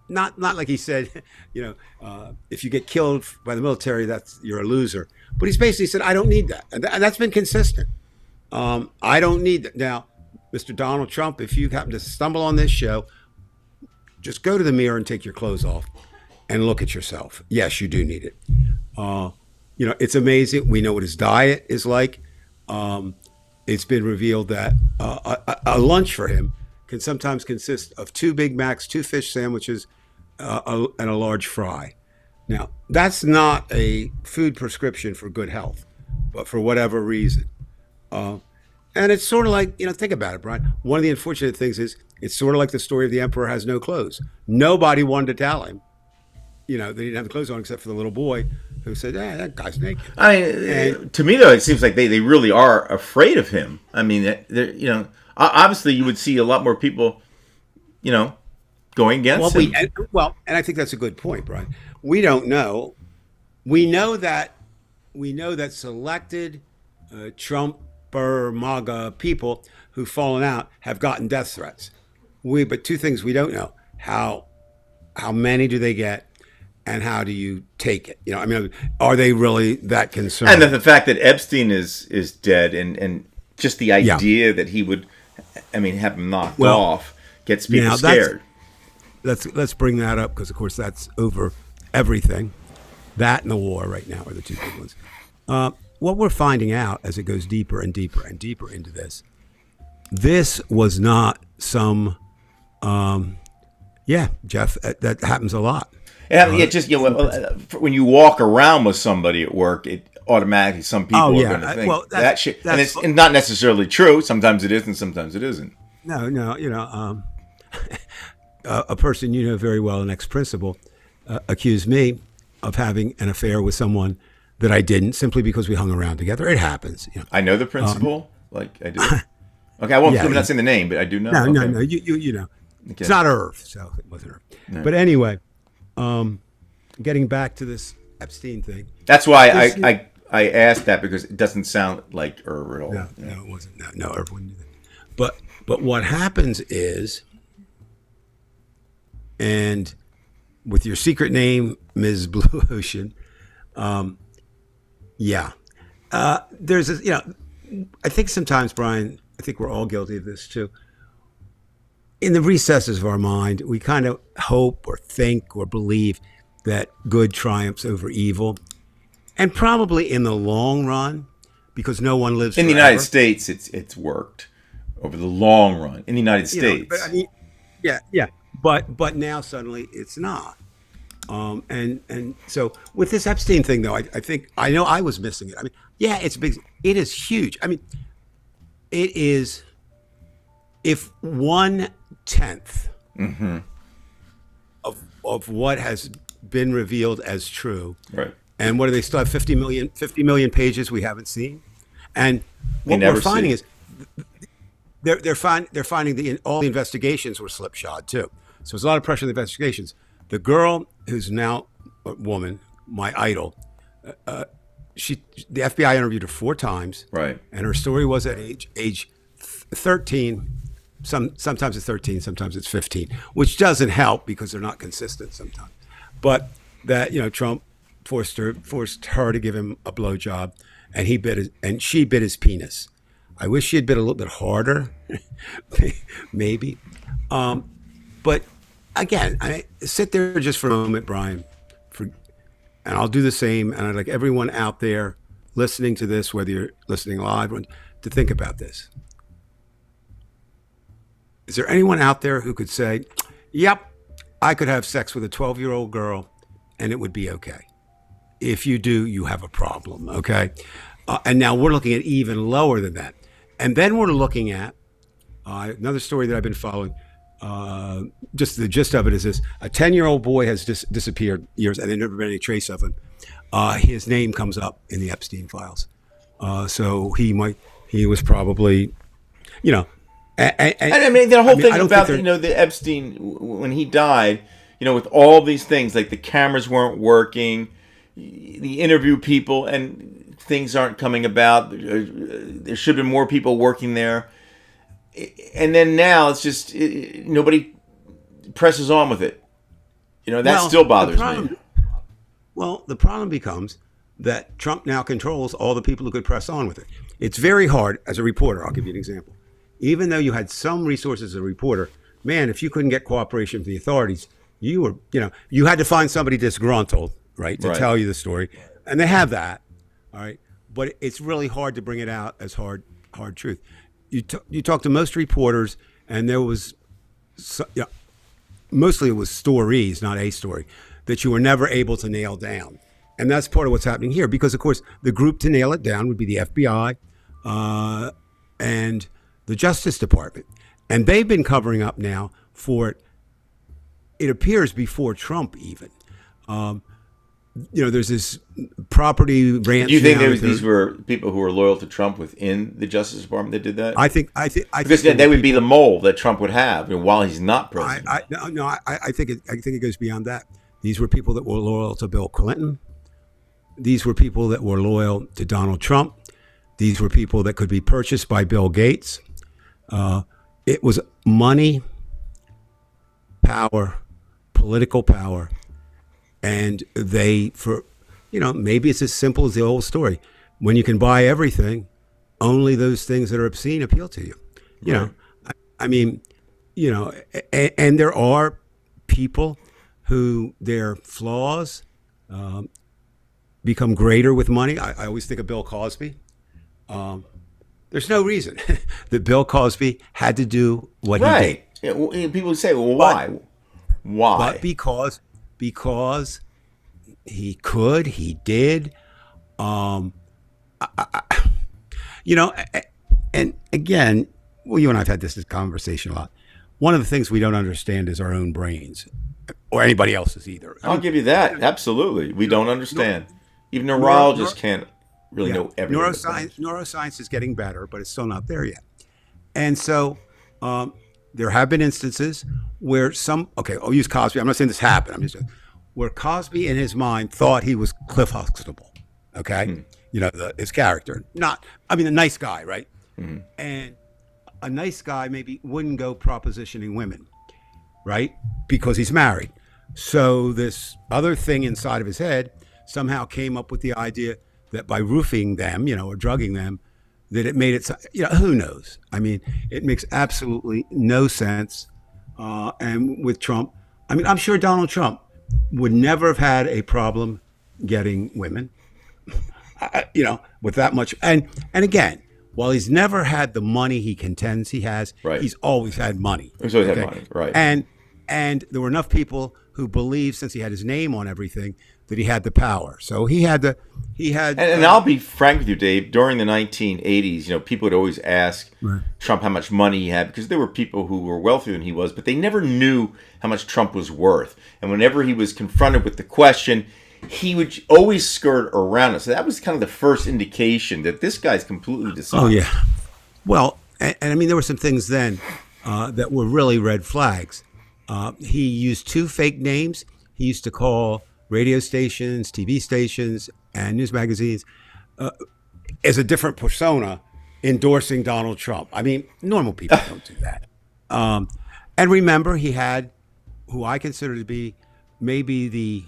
not like he said, if you get killed by the military, you're a loser. But he's basically said, I don't need that, and that's been consistent. I don't need that. Now, Mr. Donald Trump, if you happen to stumble on this show, just go to the mirror and take your clothes off and look at yourself. Yes, you do need it. It's amazing. We know what his diet is like. It's been revealed that a lunch for him can sometimes consist of 2 Big Macs, 2 fish sandwiches, and a large fry. Now, that's not a food prescription for good health, but for whatever reason. And it's sort of like, think about it, Brian. One of the unfortunate things is it's sort of like the story of the emperor has no clothes. Nobody wanted to tell him, that he didn't have the clothes on except for the little boy who said, that guy's naked.
I mean, to me though, it seems like they really are afraid of him. I mean, obviously you would see a lot more people, going against him.
And I think that's a good point, Brian. We don't know. We know that selected Trumper MAGA people who've fallen out have gotten death threats. But 2 things we don't know: how many do they get, and how do you take it? Are they really that concerned?
And the fact that Epstein is dead, and just the idea that he would, have him knocked off, gets people scared.
Let's bring that up because, of course, that's over everything. That and the war right now are the 2 big ones. What we're finding out as it goes deeper and deeper and deeper into this was not some, Jeff, that happens a lot.
When you walk around with somebody at work, it automatically some people are going to think that shit, and it's not necessarily true. Sometimes it is, and sometimes it isn't.
No, a person very well, an ex-principal, accused me of having an affair with someone that I didn't, simply because we hung around together. It happens.
I know the principal, I do. Okay, I won't. I'm not saying the name, but I do know.
No. You know. Okay. It's not Irv, so it wasn't Irv. No. But anyway, getting back to this Epstein thing.
That's why I asked that, because it doesn't sound like Irv at all.
No, it wasn't. No, Irv wouldn't do that. But what happens is, and with your secret name, Ms. Blue Ocean, there's this, I think sometimes, Brian, I think we're all guilty of this too. In the recesses of our mind, we kind of hope or think or believe that good triumphs over evil. And probably in the long run, because no one lives
In the
forever,
United States, it's worked over the long run. In the United
you know,
States,
but I mean, yeah. But now suddenly it's not. And so with this Epstein thing, though, I think I know I was missing it. I mean, yeah, it's big. It is huge. I mean, it is. If 1/10 of what has been revealed as true,
right?
and what do they still have 50 million pages we haven't seen, and what
never
we're finding
see.
is they're finding all the investigations were slipshod too. So there's a lot of pressure on the investigations. The girl who's now a woman, my idol, the FBI interviewed her 4 times,
Right.
and her story was at age 13. Sometimes it's 13, sometimes it's 15, which doesn't help because they're not consistent sometimes. But that Trump forced her to give him a blowjob, and she bit his penis. I wish she had bit a little bit harder, maybe. But again, I sit there just for a moment, Brian, and I'll do the same. And I'd like everyone out there listening to this, whether you're listening live, to think about this. Is there anyone out there who could say, yep, I could have sex with a 12-year-old girl and it would be okay? If you do, you have a problem, okay? And now we're looking at even lower than that. And then we're looking at another story that I've been following. Just the gist of it is this: a 10-year-old boy has disappeared years, and there's never been any trace of him. His name comes up in the Epstein files, so he was probably,
I mean, the whole thing about the Epstein when he died, with all these things like the cameras weren't working, the interview people, and things aren't coming about. There should have been more people working there. And then now it's just nobody presses on with it. That still bothers me.
Well, the problem becomes that Trump now controls all the people who could press on with it. It's very hard as a reporter. I'll give you an example. Even though you had some resources as a reporter, man, if you couldn't get cooperation from the authorities, you were, you had to find somebody disgruntled, right, to tell you the story. And they have that, all right? But it's really hard to bring it out as hard truth. You talk to most reporters, and there was, mostly it was stories, not a story, that you were never able to nail down. And that's part of what's happening here, because, of course, the group to nail it down would be the FBI and the Justice Department. And they've been covering up now for, it appears, before Trump even. There's this property ranch.
Do you think these were people who were loyal to Trump within the Justice Department that did that?
I think
because they would be the mole that Trump would have while he's not president.
I think it goes beyond that. These were people that were loyal to Bill Clinton. These were people that were loyal to Donald Trump. These were people that could be purchased by Bill Gates. It was money, power, political power. And maybe it's as simple as the old story. When you can buy everything, only those things that are obscene appeal to you. And there are people who their flaws become greater with money. I always think of Bill Cosby. There's no reason that Bill Cosby had to do what he did.
People say, well, why? Why?
But because he could, he did. And again, you and I have had this conversation a lot. One of the things we don't understand is our own brains, or anybody else's either.
I'll give you that. Absolutely. We don't understand. Even neurologists can't really know everything.
Neuroscience is getting better, but it's still not there yet. And so there have been instances where I'll use Cosby. I'm not saying this happened. I'm just saying, where Cosby in his mind thought he was Cliff Huxtable, okay? His character. A nice guy, right? Mm-hmm. And a nice guy maybe wouldn't go propositioning women, right? Because he's married. So this other thing inside of his head somehow came up with the idea that by roofing them, or drugging them, that it made it, who knows? It makes absolutely no sense. And with Trump, I'm sure Donald Trump would never have had a problem getting women. with that much. And again, while he's never had the money he contends he has,
Right.
he's always had money.
He's always had money, right.
And there were enough people who believed, since he had his name on everything, that he had the power. So he had.
And I'll be frank with you, Dave. During the 1980s, people would always ask Trump how much money he had, because there were people who were wealthier than he was, but they never knew how much Trump was worth. And whenever he was confronted with the question, he would always skirt around it. So that was kind of the first indication that this guy's completely dishonest.
Oh yeah. Well, and I mean, there were some things then that were really red flags. He used 2 fake names. He used to call radio stations, TV stations, and news magazines as a different persona, endorsing Donald Trump. I mean, normal people don't do that. And remember, he had who I consider to be maybe the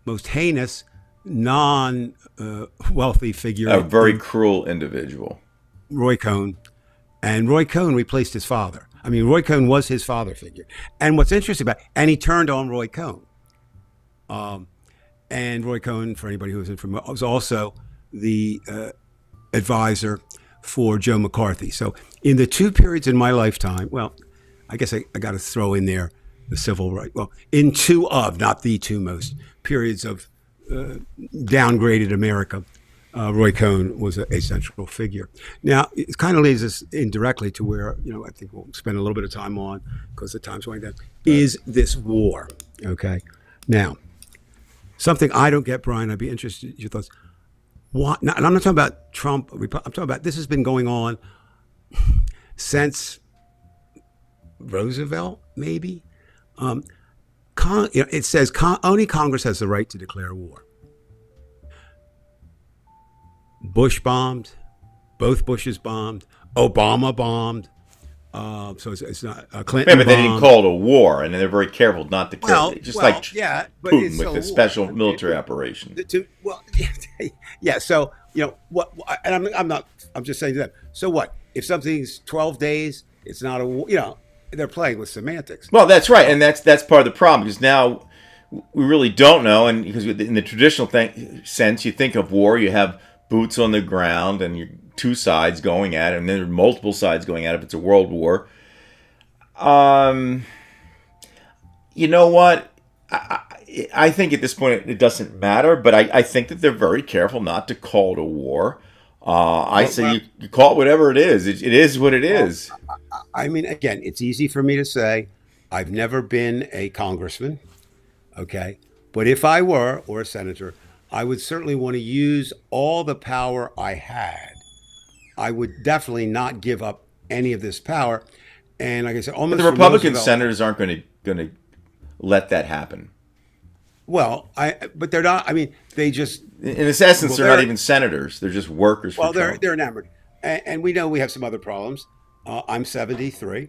most heinous non-wealthy figure.
A very cruel individual.
Roy Cohn. And Roy Cohn replaced his father. I mean, Roy Cohn was his father figure. And what's interesting about it, and he turned on Roy Cohn. And Roy Cohn, for anybody who isn't familiar, was also the advisor for Joe McCarthy. So in the 2 periods in my lifetime, well, I guess I got to throw in there the civil rights. Well, in 2 of, not the 2 most, periods of downgraded America, Roy Cohn was a central figure. Now, it kind of leads us indirectly to where, I think we'll spend a little bit of time on, because the time's winding down, is this war, okay? Now, something I don't get, Brian, I'd be interested in your thoughts. What? Now, and I'm not talking about Trump. I'm talking about this has been going on since Roosevelt, maybe. It says only Congress has the right to declare war. Bush bombed, both Bushes bombed, Obama bombed. So it's not Clinton.
Yeah, but they didn't call it a war, and they're very careful not to call it. Just like
yeah, but
Putin with the special military operation.
Yeah. So what? And I'm not. I'm just saying that. So what? If something's 12 days, it's not a war. They're playing with semantics.
Well, that's right, and that's part of the problem, because now we really don't know, and because in the traditional sense, you think of war, you have boots on the ground, and you're 2 sides going at it, and then there are multiple sides going at it if it's a world war. You know what? I think at this point it doesn't matter, but I think that they're very careful not to call it a war. I say you call it whatever it is. It is what it is.
I mean, again, it's easy for me to say. I've never been a congressman, okay? But if I were, or a senator, I would certainly want to use all the power I had. I would definitely not give up any of this power. And like I said, almost
But the Republican senators aren't going to let that happen.
Well, but they're not. I mean, they just
in essence, they're not even senators. They're just workers.
Well,
for Trump.
they're enamored, and we know we have some other problems. I'm 73.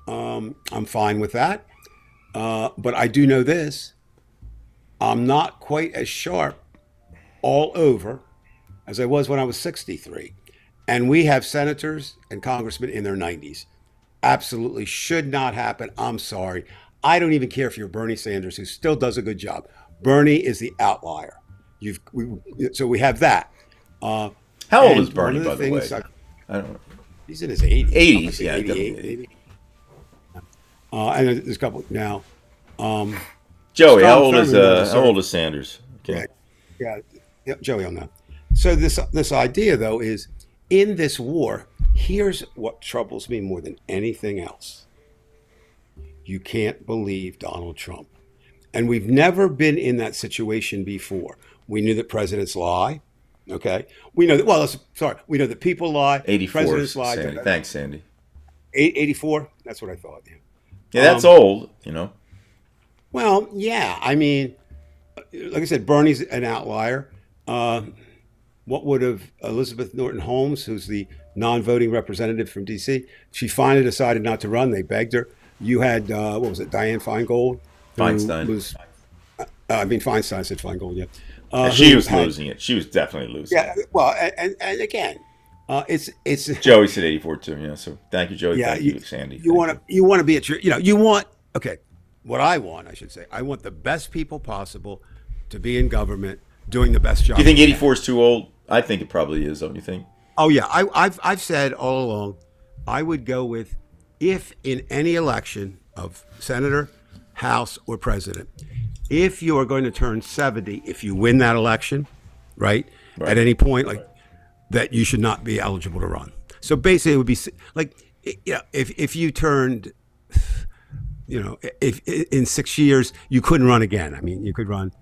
I'm fine with that, but I do know this: I'm not quite as sharp all over as I was when I was 63. And we have senators and congressmen in their 90s. Absolutely should not happen. I'm sorry. I don't even care if you're Bernie Sanders, who still does a good job. Bernie is the outlier. So we have that.
How old is Bernie, by the way? I don't know.
He's in his 80s.
80s, yeah.
88. And there's a couple now.
Joey, how old is Sanders? Okay.
Yeah, Joey will know. So this idea, though, is in this war, here's what troubles me more than anything else. You can't believe Donald Trump. And we've never been in that situation before. We knew that presidents lie. Okay. We know that, we know that people lie.
84.
Presidents lie.
Sandy. Thanks, Sandy.
84? That's what I thought.
Yeah, that's old,
Well, yeah. I mean, like I said, Bernie's an outlier. What would have Elizabeth Norton Holmes, who's the non-voting representative from D.C., she finally decided not to run. They begged her. You had, what was it, Dianne Feingold?
Feinstein.
Feinstein said Feingold, yeah.
She was losing it. She was definitely losing
it. Yeah, well, and again, it's
Joey said 84 too, yeah. So thank you, Joey.
Yeah,
thank you, Sandy.
You want to be at what I want, I should say. I want the best people possible to be in government doing the best job.
Do you think
we can.
84 is too old? I think it probably is, don't you think?
Oh yeah, I've said all along, I would go with, if in any election of senator, house, or president, if you are going to turn 70, if you win that election, right, at any point, like that, you should not be eligible to run. So basically, it would be like, if you turned, if in 6 years you couldn't run again. I mean, you could run.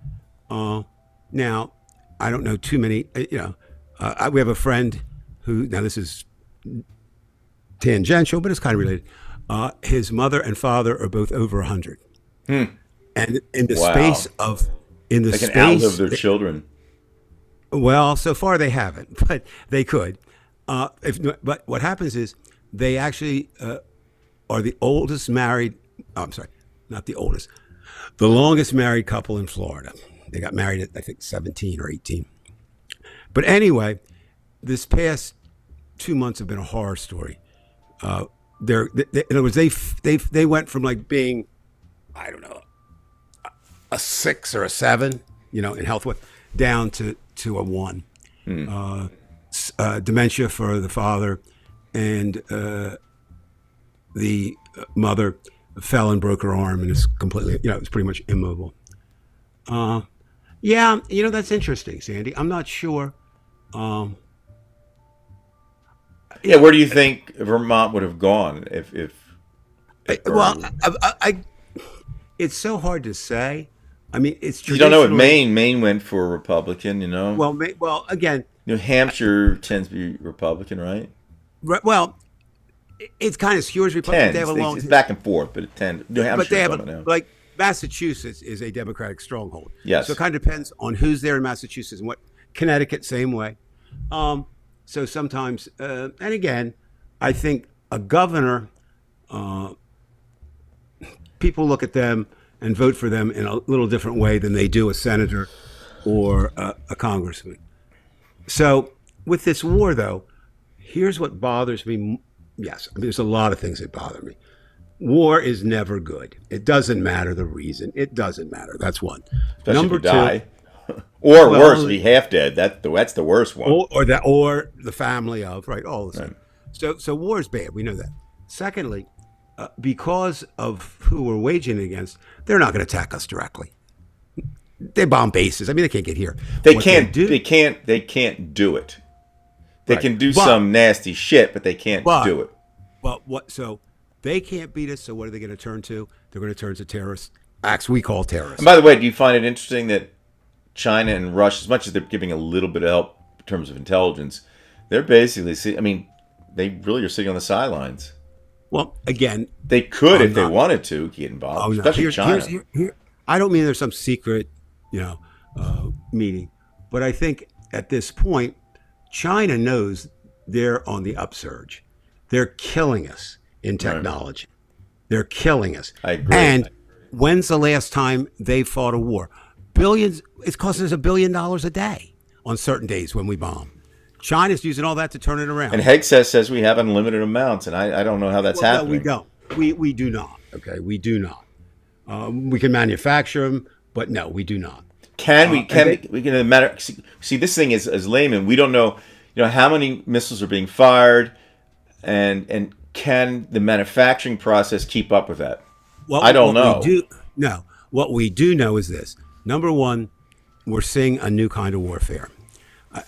Now, I don't know too many. We have a friend who, now this is tangential, but it's kind of related. His mother and father are both over 100, and in the space of
they can outlive their children.
Well, so far they haven't, but they could. But what happens is they actually are the oldest married. Oh, I'm sorry, not the oldest. The longest married couple in Florida. They got married at, I think, 17 or 18. But anyway, this past 2 months have been a horror story. In other words, they went from like being, I don't know, a 6 or a 7, in health, down to a 1. Dementia for the father, and the mother fell and broke her arm and is completely, it's pretty much immobile. Yeah, that's interesting, Sandy. I'm not sure.
Yeah, where do you think Vermont would have gone if
well, it's so hard to say. I mean, it's
you don't know what Maine went for a Republican,
Well, again,
New Hampshire tends to be Republican, right?
Well, it's kind of skewers Republican. They have a long.
It's back and forth, but it tends. New Hampshire,
but they have like Massachusetts is a Democratic stronghold.
Yes.
So it kind of depends on who's there in Massachusetts and what. Connecticut, same way. So sometimes, and again, I think a governor, people look at them and vote for them in a little different way than they do a senator or a congressman. So with this war, though, here's what bothers me. Yes, I mean, there's a lot of things that bother me. War is never good. It doesn't matter the reason. It doesn't matter. That's one.
Especially
Number
if you
two,
die. Or worse, be half dead. That's the worst one.
Or the family of, right, all the same. Right. So war is bad. We know that. Secondly, because of who we're waging it against, they're not going to attack us directly. They bomb bases. I mean, they can't get here.
They can't do it. They can do some nasty shit, but they can't do it.
But what? So they can't beat us. So what are they going to turn to? They're going to turn to terrorist acts we call terrorists.
And by the way, do you find it interesting that China and Russia, as much as they're giving a little bit of help in terms of intelligence, they're basically, I mean, they really are sitting on the sidelines.
Well, again,
they could, if they wanted to, get involved, especially China.
I don't mean there's some secret, meeting, but I think at this point, China knows they're on the upsurge. They're killing us in technology. Right. They're killing us.
I agree.
And when's the last time they fought a war? Billions. It's costing us $1 billion a day on certain days when we bomb. China's using all that to turn it around.
And Hegseth says we have unlimited amounts, and I don't know how that's happening.
No, we don't. We do not. Okay, we do not. We can manufacture them, but no, we do not.
We can matter. See, this thing is layman. We don't know, how many missiles are being fired, and can the manufacturing process keep up with that? I don't know.
What we do know is this. Number one, we're seeing a new kind of warfare.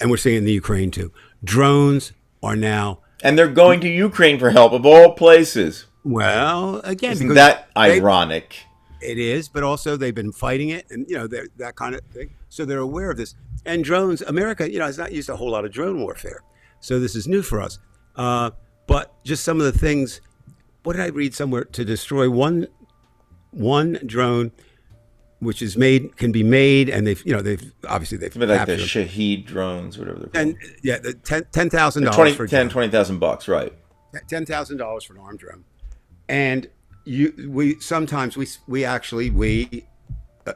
And we're seeing it in the Ukraine, too. Drones are now...
And they're going to Ukraine for help, of all places.
Well, again...
Isn't that ironic?
It is, but also they've been fighting it, and, that kind of thing. So they're aware of this. And drones, America, has not used a whole lot of drone warfare. So this is new for us. But just some of the things... What did I read somewhere? To destroy one drone... which is can be made, and they've obviously like
the Shahid drones, whatever they're called.
And the $10,000 for
$20,000, right?
$10,000 for an armed drone, and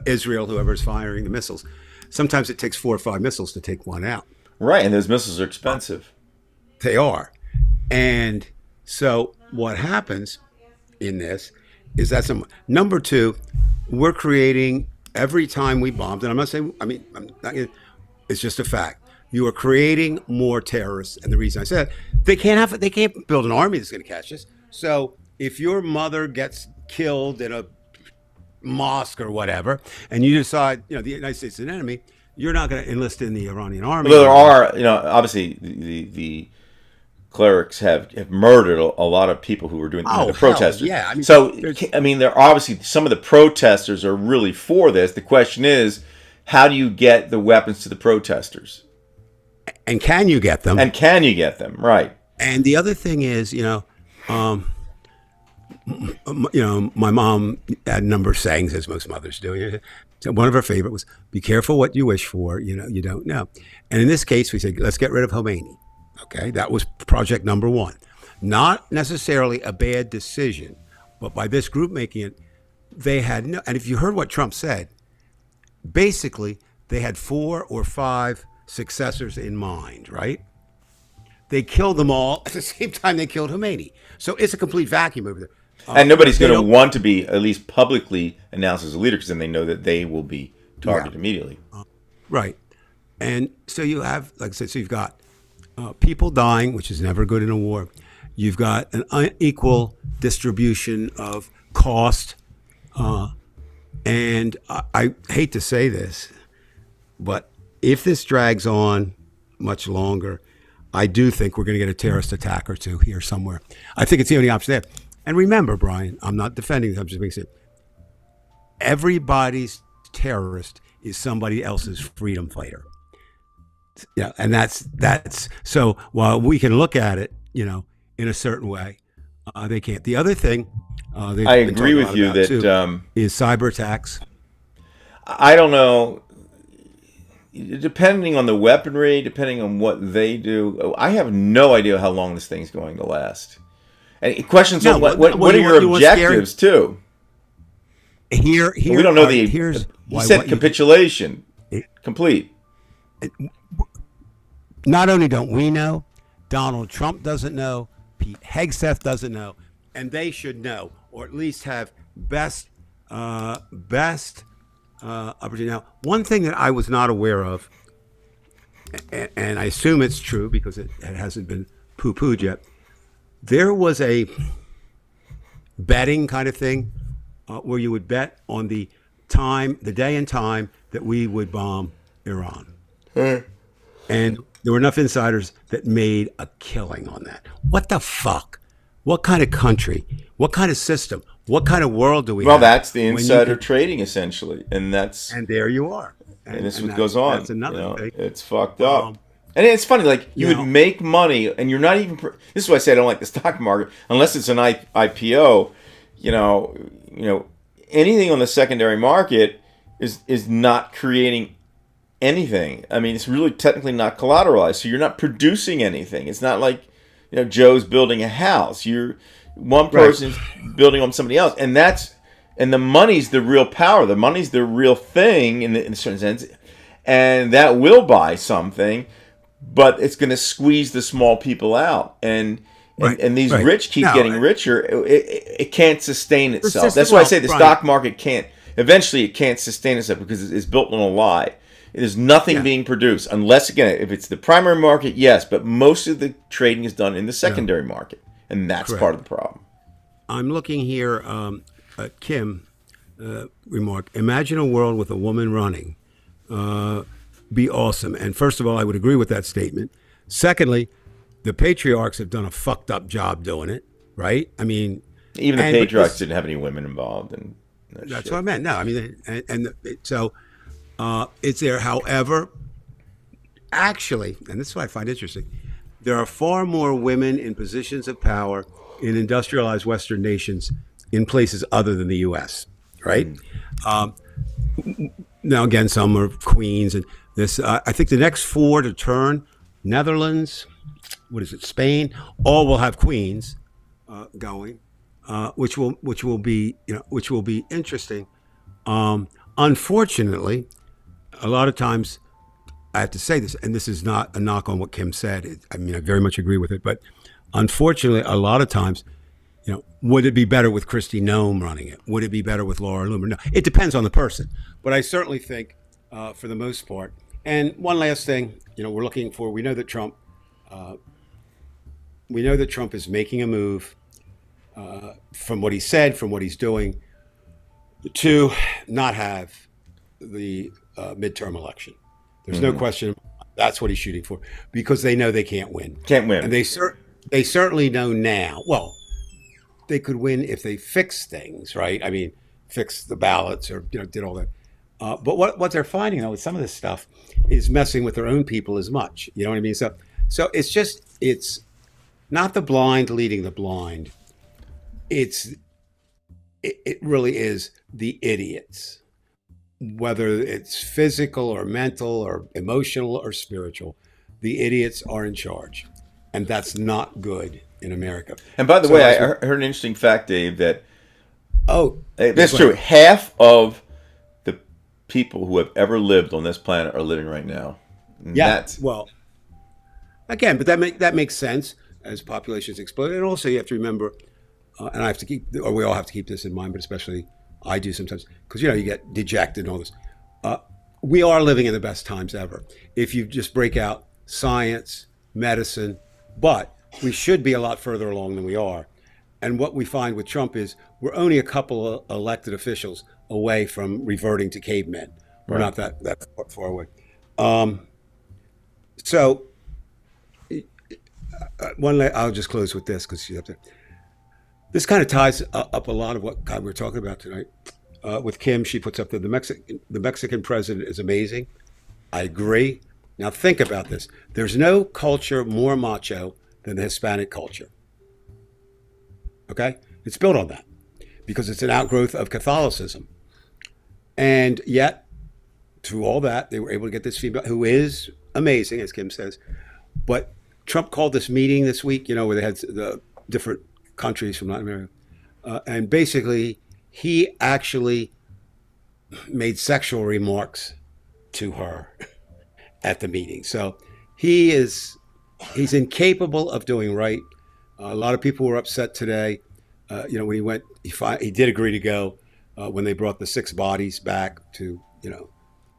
Israel, whoever's firing the missiles, sometimes it takes 4 or 5 missiles to take one out.
Right, and those missiles are expensive.
They are, and so what happens in this is that number two. We're creating every time we bombed, and I'm not saying. I mean, It's just a fact. You are creating more terrorists, and the reason I said they can't build an army that's going to catch us. So if your mother gets killed in a mosque or whatever, and you decide, the United States is an enemy, you're not going to enlist in the Iranian army.
Well, there are, obviously the clerics have murdered a lot of people who were doing the protesters.
Yeah, I mean,
there obviously some of the protesters are really for this. The question is, how do you get the weapons to the protesters?
And can you get them?
Right?
And the other thing is, my mom had a number of sayings, as most mothers do. So one of her favorite was, "Be careful what you wish for. You don't know." And in this case, we said, let's get rid of Khomeini. Okay, that was project number one. Not necessarily a bad decision, but by this group making it, they had no. And if you heard what Trump said, basically they had 4 or 5 successors in mind, right? They killed them all at the same time they killed Khomeini. So it's a complete vacuum over there.
And nobody's going to want to be at least publicly announced as a leader because then they know that they will be targeted immediately.
Right. And so you have, like I said, so you've got people dying, which is never good in a war. You've got an unequal distribution of cost. And I hate to say this, but if this drags on much longer, I do think we're going to get a terrorist attack or two here somewhere. I think it's the only option there. And remember, Brian, I'm not defending this. I'm just making it. Everybody's terrorist is somebody else's freedom fighter. Yeah, and that's so. While we can look at it, in a certain way, they can't. The other thing,
I agree with you that
is cyber attacks.
I don't know. Depending on the weaponry, depending on what they do, I have no idea how long this thing's going to last. And questions on what are your objectives too?
Here,
we don't know
here's
he said capitulation, complete.
Not only don't we know, Donald Trump doesn't know, Pete Hegseth doesn't know, and they should know, or at least have best opportunity. Now, one thing that I was not aware of, and I assume it's true because it hasn't been poo-pooed yet, there was a betting kind of thing where you would bet on the day and time that we would bomb Iran. And there were enough insiders that made a killing on that. What the fuck? What kind of country? What kind of system? What kind of world do we have?
Well, that's the insider trading, essentially. And
there you are.
And this is what goes on.
That's another thing.
It's fucked up. And it's funny, like, you would make money, and you're not even... This is why I say I don't like the stock market, unless it's an IPO. Anything on the secondary market is not creating anything. I mean, it's really technically not collateralized, so you're not producing anything. It's not like, Joe's building a house. You're one person's building on somebody else, and the money's the real power. The money's the real thing in a certain sense, and that will buy something. But it's going to squeeze the small people out, and these rich keep getting richer. It can't sustain itself. That's why I say the stock market can't. Eventually, it can't sustain itself because it's built on a lie. There's nothing being produced unless, again, if it's the primary market, yes. But most of the trading is done in the secondary market, and that's part of the problem.
I'm looking here at Kim remark. Imagine a world with a woman running. Be awesome. And first of all, I would agree with that statement. Secondly, the patriarchs have done a fucked up job doing it, right? I mean,
even the patriarchs didn't have any women involved, and
that's what I meant. No, I mean, so it's there. However, actually, and this is what I find interesting, there are far more women in positions of power in industrialized Western nations in places other than the U.S., right? Now, again, some are queens, and this. I think the next 4 to turn, Netherlands, Spain, all will have queens going, which will be interesting. Unfortunately, a lot of times, I have to say this, and this is not a knock on what Kim said. I very much agree with it, but unfortunately, a lot of times, would it be better with Kristi Noem running it? Would it be better with Laura Loomer? No, it depends on the person. But I certainly think, for the most part, And one last thing, we're looking for. We know that Trump is making a move from what he said, from what he's doing, to not have the midterm election. There's no question that's what he's shooting for because they know they can't win.
Can't win.
And they certainly know now. Well, they could win if they fix things, right? I mean, fix the ballots or did all that. But what they're finding though with some of this stuff is messing with their own people as much. You know what I mean? So it's not the blind leading the blind. It really is the idiots, whether it's physical or mental or emotional or spiritual. The idiots are in charge, and that's not good in America.
And by the way, I heard an interesting fact, Dave, that that's true. Half of the people who have ever lived on this planet are living right now. And
well, again, but that makes sense as populations explode, and also you have to remember, and I have to keep, or we all have to keep this in mind, but especially I do sometimes, because you get dejected and all this. We are living in the best times ever. If you just break out science, medicine, but we should be a lot further along than we are. And what we find with Trump is we're only a couple of elected officials away from reverting to cavemen. We're not that far away. So I'll just close with this because this kind of ties up a lot of what we're talking about tonight. With Kim, she puts up that the Mexican president is amazing. I agree. Now think about this. There's no culture more macho than the Hispanic culture. Okay? It's built on that because it's an outgrowth of Catholicism. And yet, through all that, they were able to get this female who is amazing, as Kim says. But Trump called this meeting this week, where they had the different countries from Latin America. And basically, he actually made sexual remarks to her at the meeting. So he's incapable of doing right. A lot of people were upset today. When he went, he did agree to go when they brought the 6 bodies back to,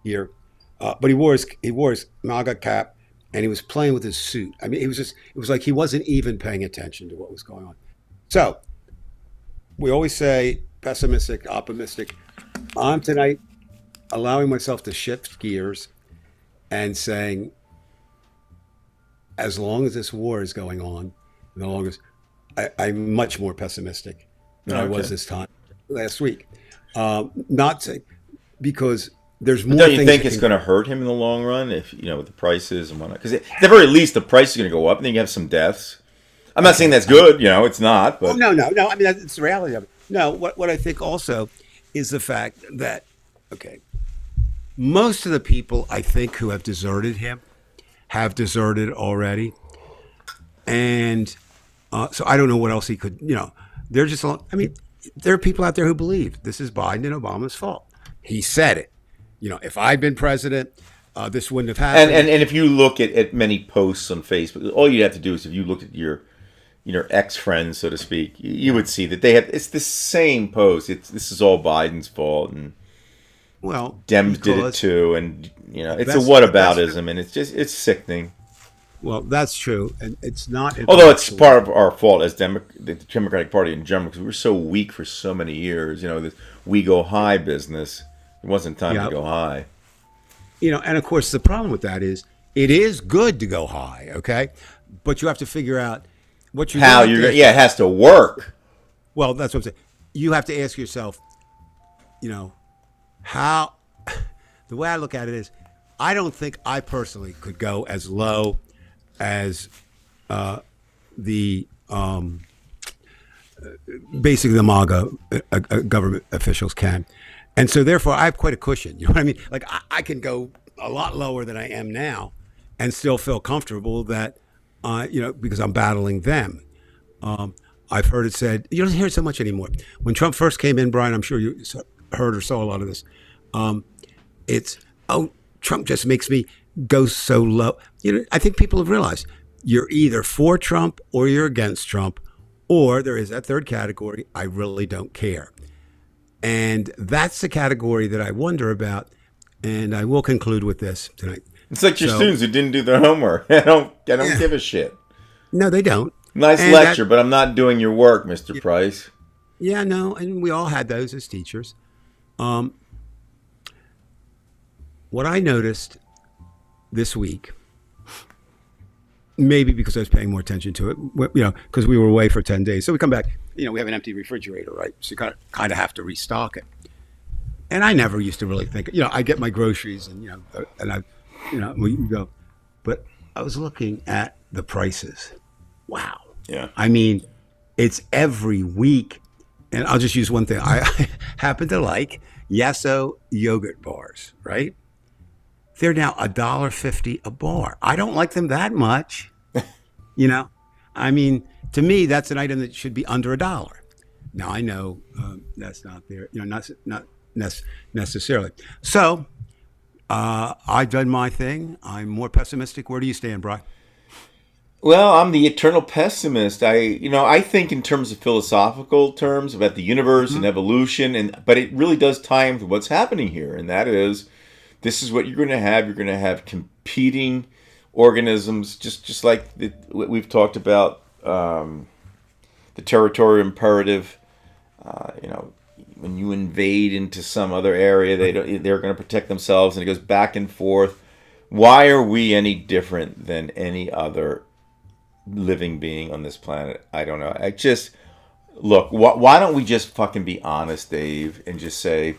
here. But he wore his MAGA cap and he was playing with his suit. I mean, it was like he wasn't even paying attention to what was going on. So we always say pessimistic, optimistic. I'm tonight allowing myself to shift gears and saying, as long as this war is going on, no longer, I'm much more pessimistic than I was this time last week. Not saying because there's more.
Don't you think it's going to hurt him in the long run if with the prices and whatnot? Because at the very least, the price is going to go up, and then you have some deaths. I'm not saying that's good. It's not. But
no. I mean, it's the reality of it. No, what I think also is the fact that most of the people I think who have deserted him have deserted already, and so I don't know what else he could. They're just. I mean, there are people out there who believe this is Biden and Obama's fault. He said it. If I'd been president, this wouldn't have happened.
And if you look at many posts on Facebook, all you have to do is if you look at your ex-friends, so to speak, you would see that it's the same post. This is all Biden's fault, and Dems did it too, and it's a whataboutism, and it's sickening.
Well, that's true, and it's not.
Although it's part of our fault as the Democratic Party in general, because we were so weak for so many years. This we go high business. It wasn't time to go high.
And of course the problem with that is it is good to go high, okay, but you have to figure out what you're it
has to work.
Well, that's what I'm saying. You have to ask yourself, how. The way I look at it is, I don't think I personally could go as low as basically the MAGA government officials can. And so therefore I have quite a cushion. You know what I mean? Like I can go a lot lower than I am now and still feel comfortable that, because I'm battling them. I've heard it said, you don't hear it so much anymore. When Trump first came in, Brian, I'm sure you heard or saw a lot of this. Trump just makes me go so low. I think people have realized you're either for Trump or you're against Trump, or there is that third category, I really don't care. And that's the category that I wonder about. And I will conclude with this tonight.
It's like your
So,
students who didn't do their homework. I don't give a shit.
no, they don't.
Nice
And
lecture, but I'm not doing your work, Mr. Price.
yeah, no, and we all had those as teachers. Um, what I noticed this week, maybe because I was paying more attention to it, because we were away for 10 days. So we come back, we have an empty refrigerator, right? So you kind of have to restock it. And I never used to really think, I get my groceries we go, but I was looking at the prices. Wow.
Yeah.
I mean, it's every week. And I'll just use one thing. I happen to like Yasso yogurt bars, right? They're now $1.50 a bar. I don't like them that much. I mean, to me, that's an item that should be under $1. Now I know that's not there, not necessarily. So I've done my thing. I'm more pessimistic. Where do you stand, Brian?
Well, I'm the eternal pessimist. I think in terms of philosophical terms about the universe and evolution, but it really does tie into what's happening here, and that is, this is what you're going to have. You're going to have competing organisms, just like what we've talked about, the territorial imperative. When you invade into some other area, they're going to protect themselves, and it goes back and forth. Why are we any different than any other living being on this planet? I don't know. Look. Why don't we just fucking be honest, Dave, and just say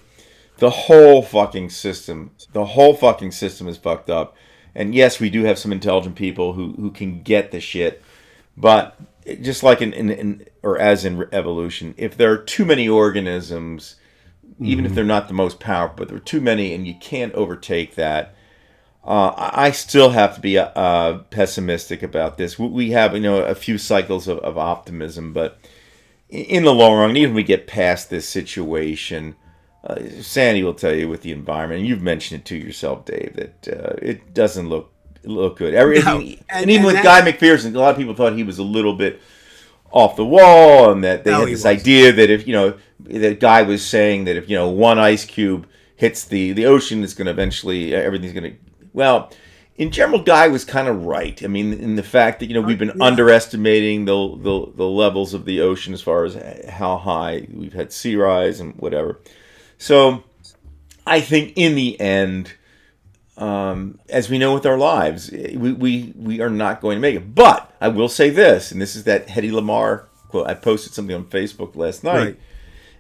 the whole fucking system is fucked up. And yes, we do have some intelligent people who can get the shit, but just like in evolution, if there are too many organisms, even if they're not the most powerful, but there are too many, and you can't overtake that. I still have to be pessimistic about this. We have a few cycles of optimism, but in the long run, even if we get past this situation, Sandy will tell you with the environment, and you've mentioned it to yourself, Dave, that it doesn't look good. And even with Guy McPherson, a lot of people thought he was a little bit off the wall, and that they had this idea that if that Guy was saying that if one ice cube hits the ocean, it's going to eventually everything's going to. Well, in general, Guy was kind of right. I mean, in the fact that we've been underestimating the levels of the ocean as far as how high we've had sea rise and whatever. So, I think in the end, as we know with our lives, we are not going to make it. But I will say this, and this is that Hedy Lamarr quote. I posted something on Facebook last night,
Right.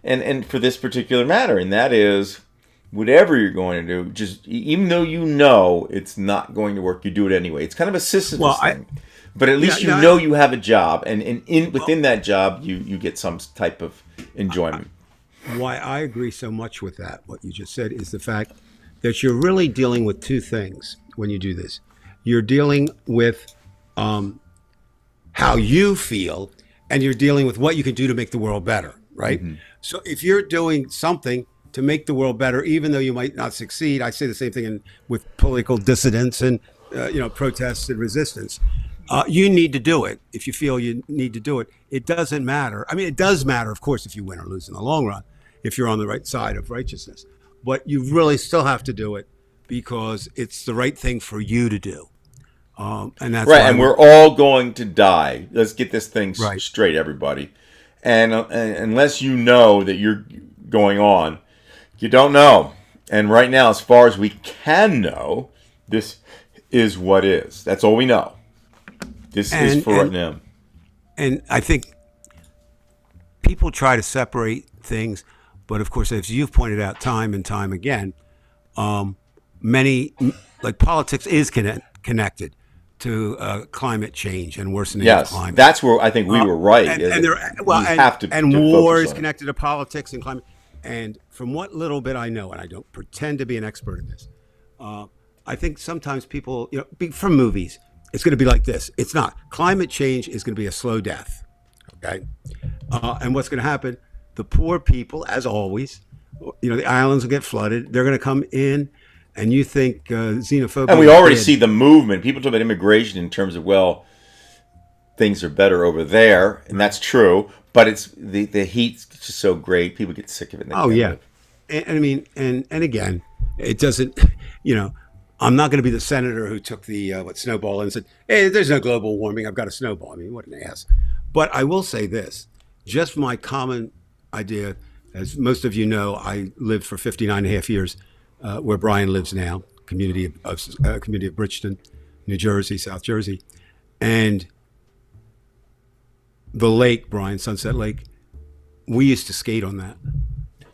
and for this particular matter, and that is, whatever you're going to do, just even though it's not going to work, you do it anyway. It's kind of a Sisyphus thing, but at least you have a job, and within that job, you get some type of enjoyment.
Why I agree so much with that, what you just said, is the fact that you're really dealing with two things when you do this. You're dealing with how you feel, and you're dealing with what you can do to make the world better, right? Mm-hmm. So if you're doing something to make the world better, even though you might not succeed, I say the same thing with political dissidents and protests and resistance. You need to do it if you feel you need to do it. It doesn't matter. I mean, it does matter, of course, if you win or lose in the long run, if you're on the right side of righteousness. But you really still have to do it because it's the right thing for you to do. And that's
right. And we're all going to die. Let's get this thing straight, everybody. And unless you know that you're going on, you don't know. And right now, as far as we can know, this is what is. That's all we know. This is for right now.
And I think people try to separate things, but of course, as you've pointed out time and time again, politics is connected to climate change and worsening of climate.
That's where I think we were right.
And war is connected to politics and climate. And from what little bit I know, and I don't pretend to be an expert in this, I think sometimes people, from movies, it's going to be like this. It's not. Climate change is going to be a slow death. Okay. And what's going to happen? The poor people, as always, the islands will get flooded. They're going to come in, and you think xenophobia.
And we already see the movement. People talk about immigration in terms of, things are better over there, and that's true. But it's the heat's just so great. People get sick of it.
And I mean, and again, it doesn't. I'm not going to be the senator who took the snowball and said, "Hey, there's no global warming. I've got a snowball." I mean, what an ass. But I will say this, just my common idea, as most of you know, I lived for 59 and a half years where Brian lives now, community of Bridgeton, New Jersey, South Jersey, and the lake, Brian, Sunset Lake. We used to skate on that.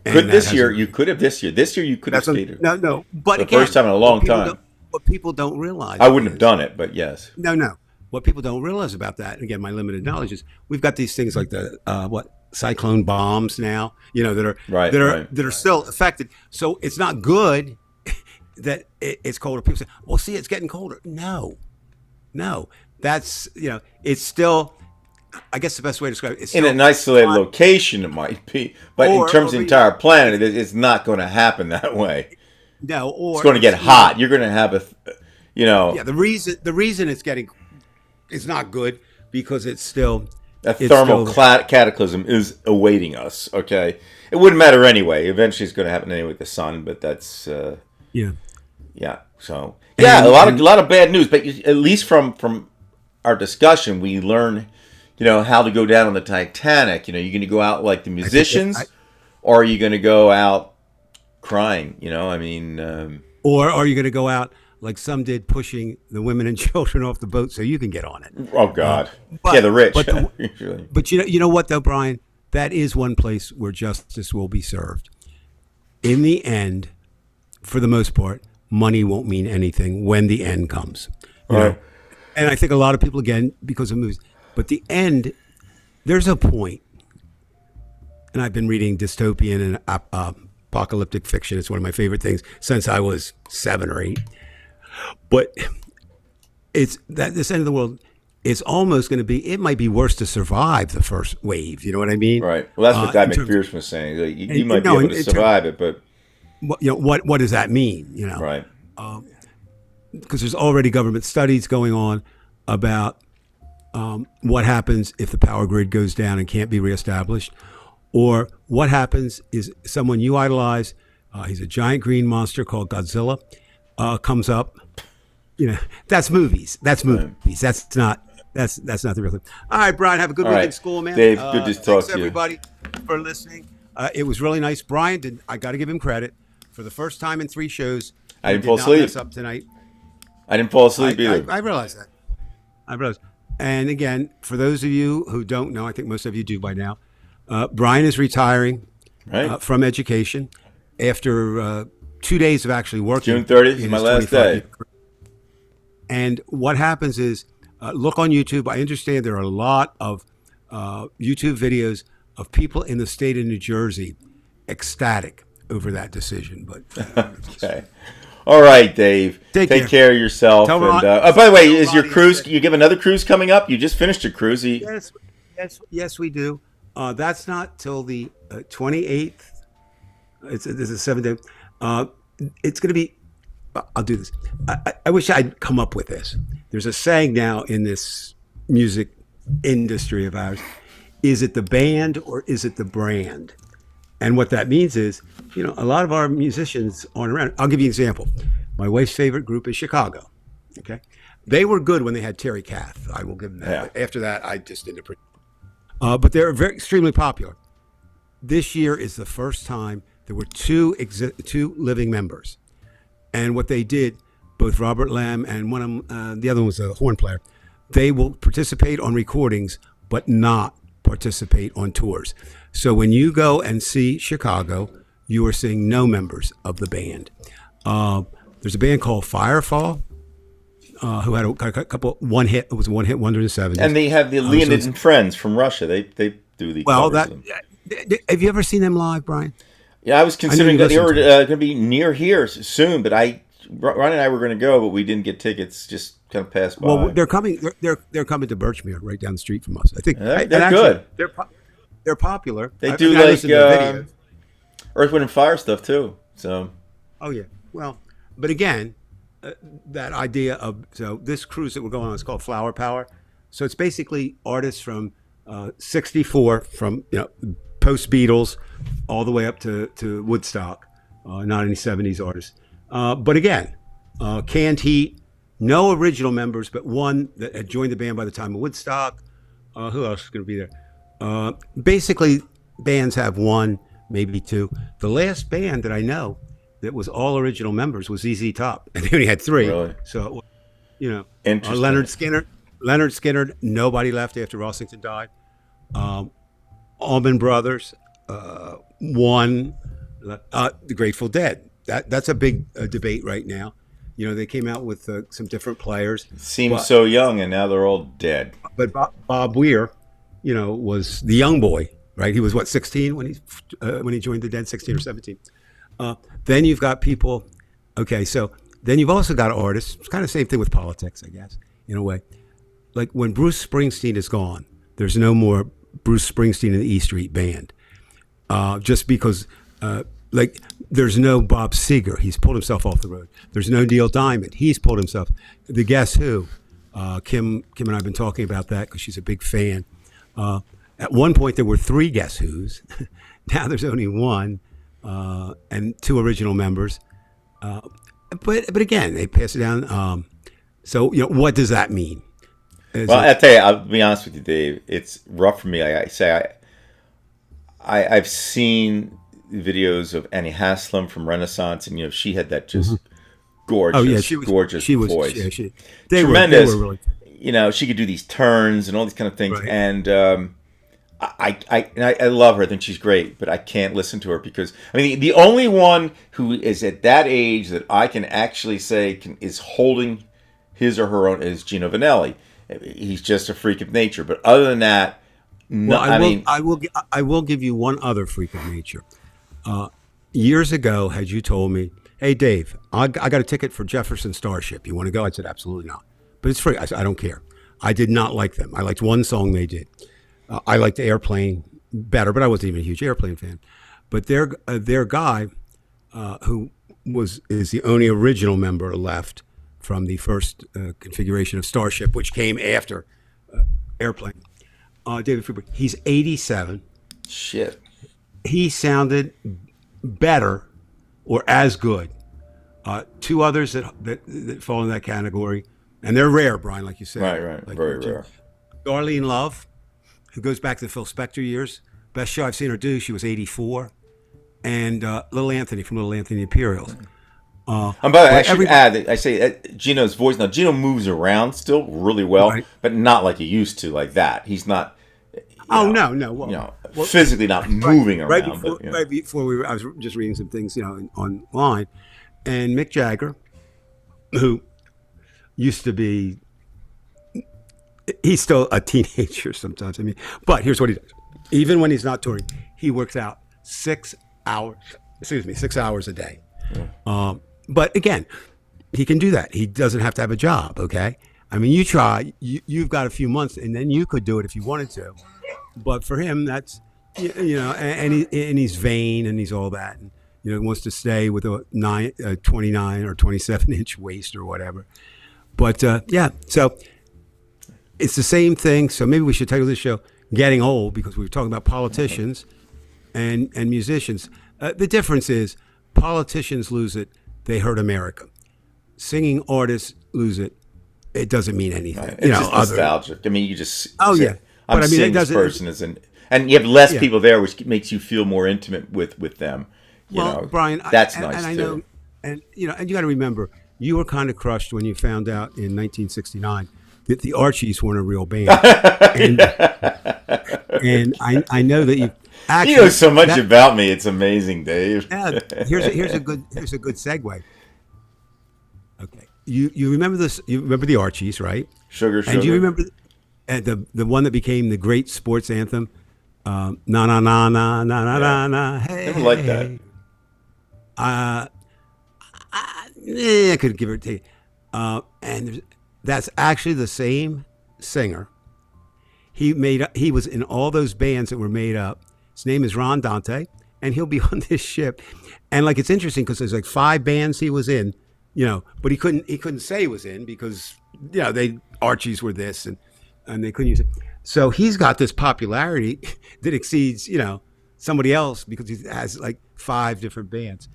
Could
And
this year? You could have this year. This year you could have skated.
No. But
The
again,
first time in a long
what people
time.
what people don't realize.
I wouldn't have
is-
done it, but yes.
No. What people don't realize about that, and again, my limited knowledge is we've got these things like the cyclone bombs now, that are
Right,
that are
right.
that are still affected. So it's not good that it's colder. People say, "Well, see, it's getting colder." No, that's it's still. I guess the best way to describe it is
In an isolated location, it might be, but in terms of the entire planet, it's not going to happen that way.
No, or
It's going to get hot. You're going to have
Yeah, the reason it's not good because it's still
a thermal cataclysm is awaiting us. Okay, it wouldn't matter anyway. Eventually, it's going to happen anyway with the sun. But that's
yeah.
So a lot of bad news. But at least from our discussion, we learn how to go down on the Titanic. You're going to go out like the musicians, or are you going to go out crying? I mean,
Or are you going to go out like some did, pushing the women and children off the boat so you can get on it?
oh God,
but-
the rich.
but
Usually.
But you know what though, Brian? That is one place where justice will be served. In the end, for the most part, money won't mean anything when the end comes. You know?
Right.
And I think a lot of people, again, because of movies, but the end, there's a point, and I've been reading dystopian and apocalyptic fiction. It's one of my favorite things since I was 7 or 8. But it's that this end of the world, it's almost going to be, it might be worse to survive the first wave. You know what I mean?
Right. Well, that's what Guy
in terms-
McPherson was saying. Like, you might
no,
be able to
in
survive it, but
What does that mean?
right.
Because there's already government studies going on about what happens if the power grid goes down and can't be reestablished, or what happens is someone you idolize, he's a giant green monster called Godzilla, comes up. That's movies. That's movies. That's not the real thing. All right, Brian, have a good
All
week
right.
in school, man.
Dave, good to talk
thanks
to you.
everybody for listening. It was really nice. Brian I got to give him credit for the first time in 3 shows.
I
he
didn't fall
not
asleep.
mess up tonight.
I didn't fall asleep either.
I realize that. I realize. And again, for those of you who don't know, I think most of you do by now, Brian is retiring
Right.
from education after 2 days of actually working.
June 30th is
in
my
his
last
25
day.
year career. And what happens is, look on YouTube. I understand there are a lot of YouTube videos of people in the state of New Jersey ecstatic over that decision. But
Okay. All right, Dave.
Take
Take
care.
care of yourself.
Tell
And,
Ron-
by the way,
tell
is your
Ronnie
cruise?
I said-
You have another cruise coming up? You just finished a cruise.
Yes, we do. That's not till the 28th. This is a 7-day. It's going to be. I'll do this. I wish I'd come up with this. There's a saying now in this music industry of ours: is it the band or is it the brand? And what that means is, a lot of our musicians aren't around. I'll give you an example. My wife's favorite group is Chicago. Okay, they were good when they had Terry Kath. I will give them that.
Yeah.
But after that, I just didn't appreciate. But they're extremely popular. This year is the first time there were two living members, and what they did, both Robert Lamb and one of them, the other one was a horn player. They will participate on recordings, but not participate on tours. So when you go and see Chicago, you are seeing no members of the band. There's a band called Firefall, who had a couple one hit. It was a one-hit wonder in the 70s.
And they have the Leonid and Friends from Russia. They do the
Well,
covers of them.
have you ever seen them live, Brian?
Yeah, I was considering
you
that they were
listened
going to be near here soon, but Ron and I were going to go, but we didn't get tickets. Just kind of passed by.
Well, they're coming. They're coming to Birchmere, right down the street from us. I think
They're
and actually,
good.
They're popular.
They
I
do
mean, I listen to the videos.
Earth, Wind, and Fire stuff too. So
Oh yeah. Well, but again, that idea of this cruise that we're going on is called Flower Power. So it's basically artists from 64, from post Beatles, all the way up to Woodstock, 1970s artists. But again, Canned Heat, no original members, but one that had joined the band by the time of Woodstock. Who else is going to be there? Basically, bands have one, maybe two. The last band that I know that was all original members was ZZ Top, and they only had three.
Really?
So, you know,
Interesting.
Leonard Skinner, nobody left after Rossington died. Allman Brothers, one. The Grateful Dead. That's a big debate right now. You know, they came out with some different players.
Seems so young, and now they're all dead.
But Bob Weir, you know, was the young boy, right? He was what, 16 when he joined the Dead, 16 or 17. Then you've got people. Okay, so then you've also got artists. It's kind of the same thing with politics, I guess, in a way. Like when Bruce Springsteen is gone, there's no more Bruce Springsteen and the E Street Band, just because. Like there's no Bob Seger. He's pulled himself off the road. There's no Neil Diamond. He's pulled himself. The Guess Who, Kim and I have been talking about that because she's a big fan. At one point there were 3 Guess Who's. Now there's only one, and 2 original members. But again, they pass it down. So you know, what does that mean?
I'll tell you. I'll be honest with you, Dave. It's rough for me. I've seen videos of Annie Haslam from Renaissance, and you know she had that just gorgeous, gorgeous voice.
Yeah,
tremendous.
They were really,
you know, she could do these turns and all these kind of things,
right.
and I love her. I think she's great, but I can't listen to her because I mean the only one who is at that age that I can actually say is holding his or her own is Gino Vanelli. He's just a freak of nature, but other than that, no.
Well, I will give you one other freak of nature. Years ago, had you told me, "Hey, Dave, I got a ticket for Jefferson Starship. You want to go?" I said, "Absolutely not." But it's free. I said, "I don't care." I did not like them. I liked one song they did. I liked Airplane better, but I wasn't even a huge Airplane fan. But their guy, who is the only original member left from the first configuration of Starship, which came after Airplane, David Friedberg. He's 87.
Shit.
He sounded better or as good. 2 others that fall in that category, and they're rare, Brian, like you said.
Right,
like,
very rare.
Darlene Love, who goes back to the Phil Spector years. Best show I've seen her do, she was 84. And Little Anthony from Little Anthony Imperials.
By the way, I should add that I say Gino's voice. Now, Gino moves around still really well,
right.
but not like he used to, like that. He's not.
No.
Well, physically not moving around.
Right before I was just reading some things, you know, online, and Mick Jagger, who used to be, he's still a teenager sometimes. I mean, but here's what he does. Even when he's not touring, he works out 6 hours. 6 hours a day. Yeah. But again, he can do that. He doesn't have to have a job. Okay. I mean, you try. You've got a few months, and then you could do it if you wanted to. But for him, that's, you know, and he's vain and he's all that, and you know, wants to stay with a 29 or 27 inch waist or whatever. But yeah, so it's the same thing. So maybe we should title this show "Getting Old" because we were talking about politicians and musicians. The difference is politicians lose it; they hurt America. Singing artists lose it; it doesn't mean anything.
Right. It's just nostalgic. I mean, you just
yeah.
I'm seeing this person as and you have less people there, which makes you feel more intimate with them. You know,
Brian,
that's nice
and I
too.
know, and you know, and you got to remember, you were kind of crushed when you found out in 1969 that the Archies weren't a real band, and I know that you actually
know so much about me. It's amazing, Dave.
Yeah, here's a good segue. Okay, you remember this? You remember the Archies, right?
Sugar.
And do you remember the one that became the great sports anthem? Na na na na na na na na. Hey,
never liked that.
I could give it to you. And that's actually the same singer. He was in all those bands that were made up. His name is Ron Dante, and he'll be on this ship. And like it's interesting because there's like 5 bands he was in, you know, but he couldn't say he was in because you know Archies were this and they couldn't use it. So he's got this popularity that exceeds, you know, somebody else because he has like 5 different bands.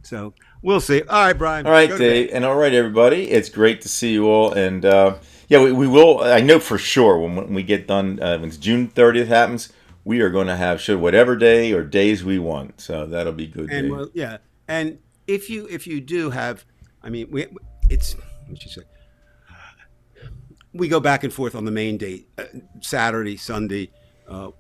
So we'll see. All right, Brian.
All right,
Go to bed.
Dave, and all right, everybody. It's great to see you all, and yeah, we will. I know for sure when we get done, when June 30th happens, we are going to have show whatever day or days we want. So that'll be good.
And
Dave.
well, yeah, and if you do have, I mean, it's what you say. We go back and forth on the main date, Saturday, Sunday.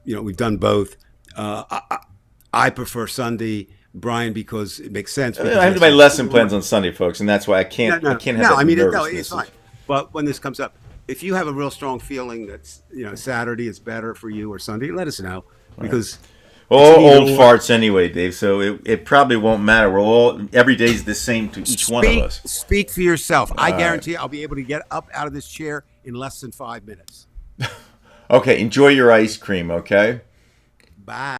We've done both. I prefer Sunday, Brian, because it makes sense.
I have my lesson plans on Sunday, folks, and that's why I can't. I can't have that
I mean,
nervousness.
it's fine. But when this comes up, if you have a real strong feeling that Saturday is better for you or Sunday, let us know because
We're all old farts anyway, Dave. So it probably won't matter. We're all every day's the same to each one of us.
Speak for yourself. I guarantee I'll be able to get up out of this chair in less than 5 minutes.
Okay, enjoy your ice cream. Okay.
Bye.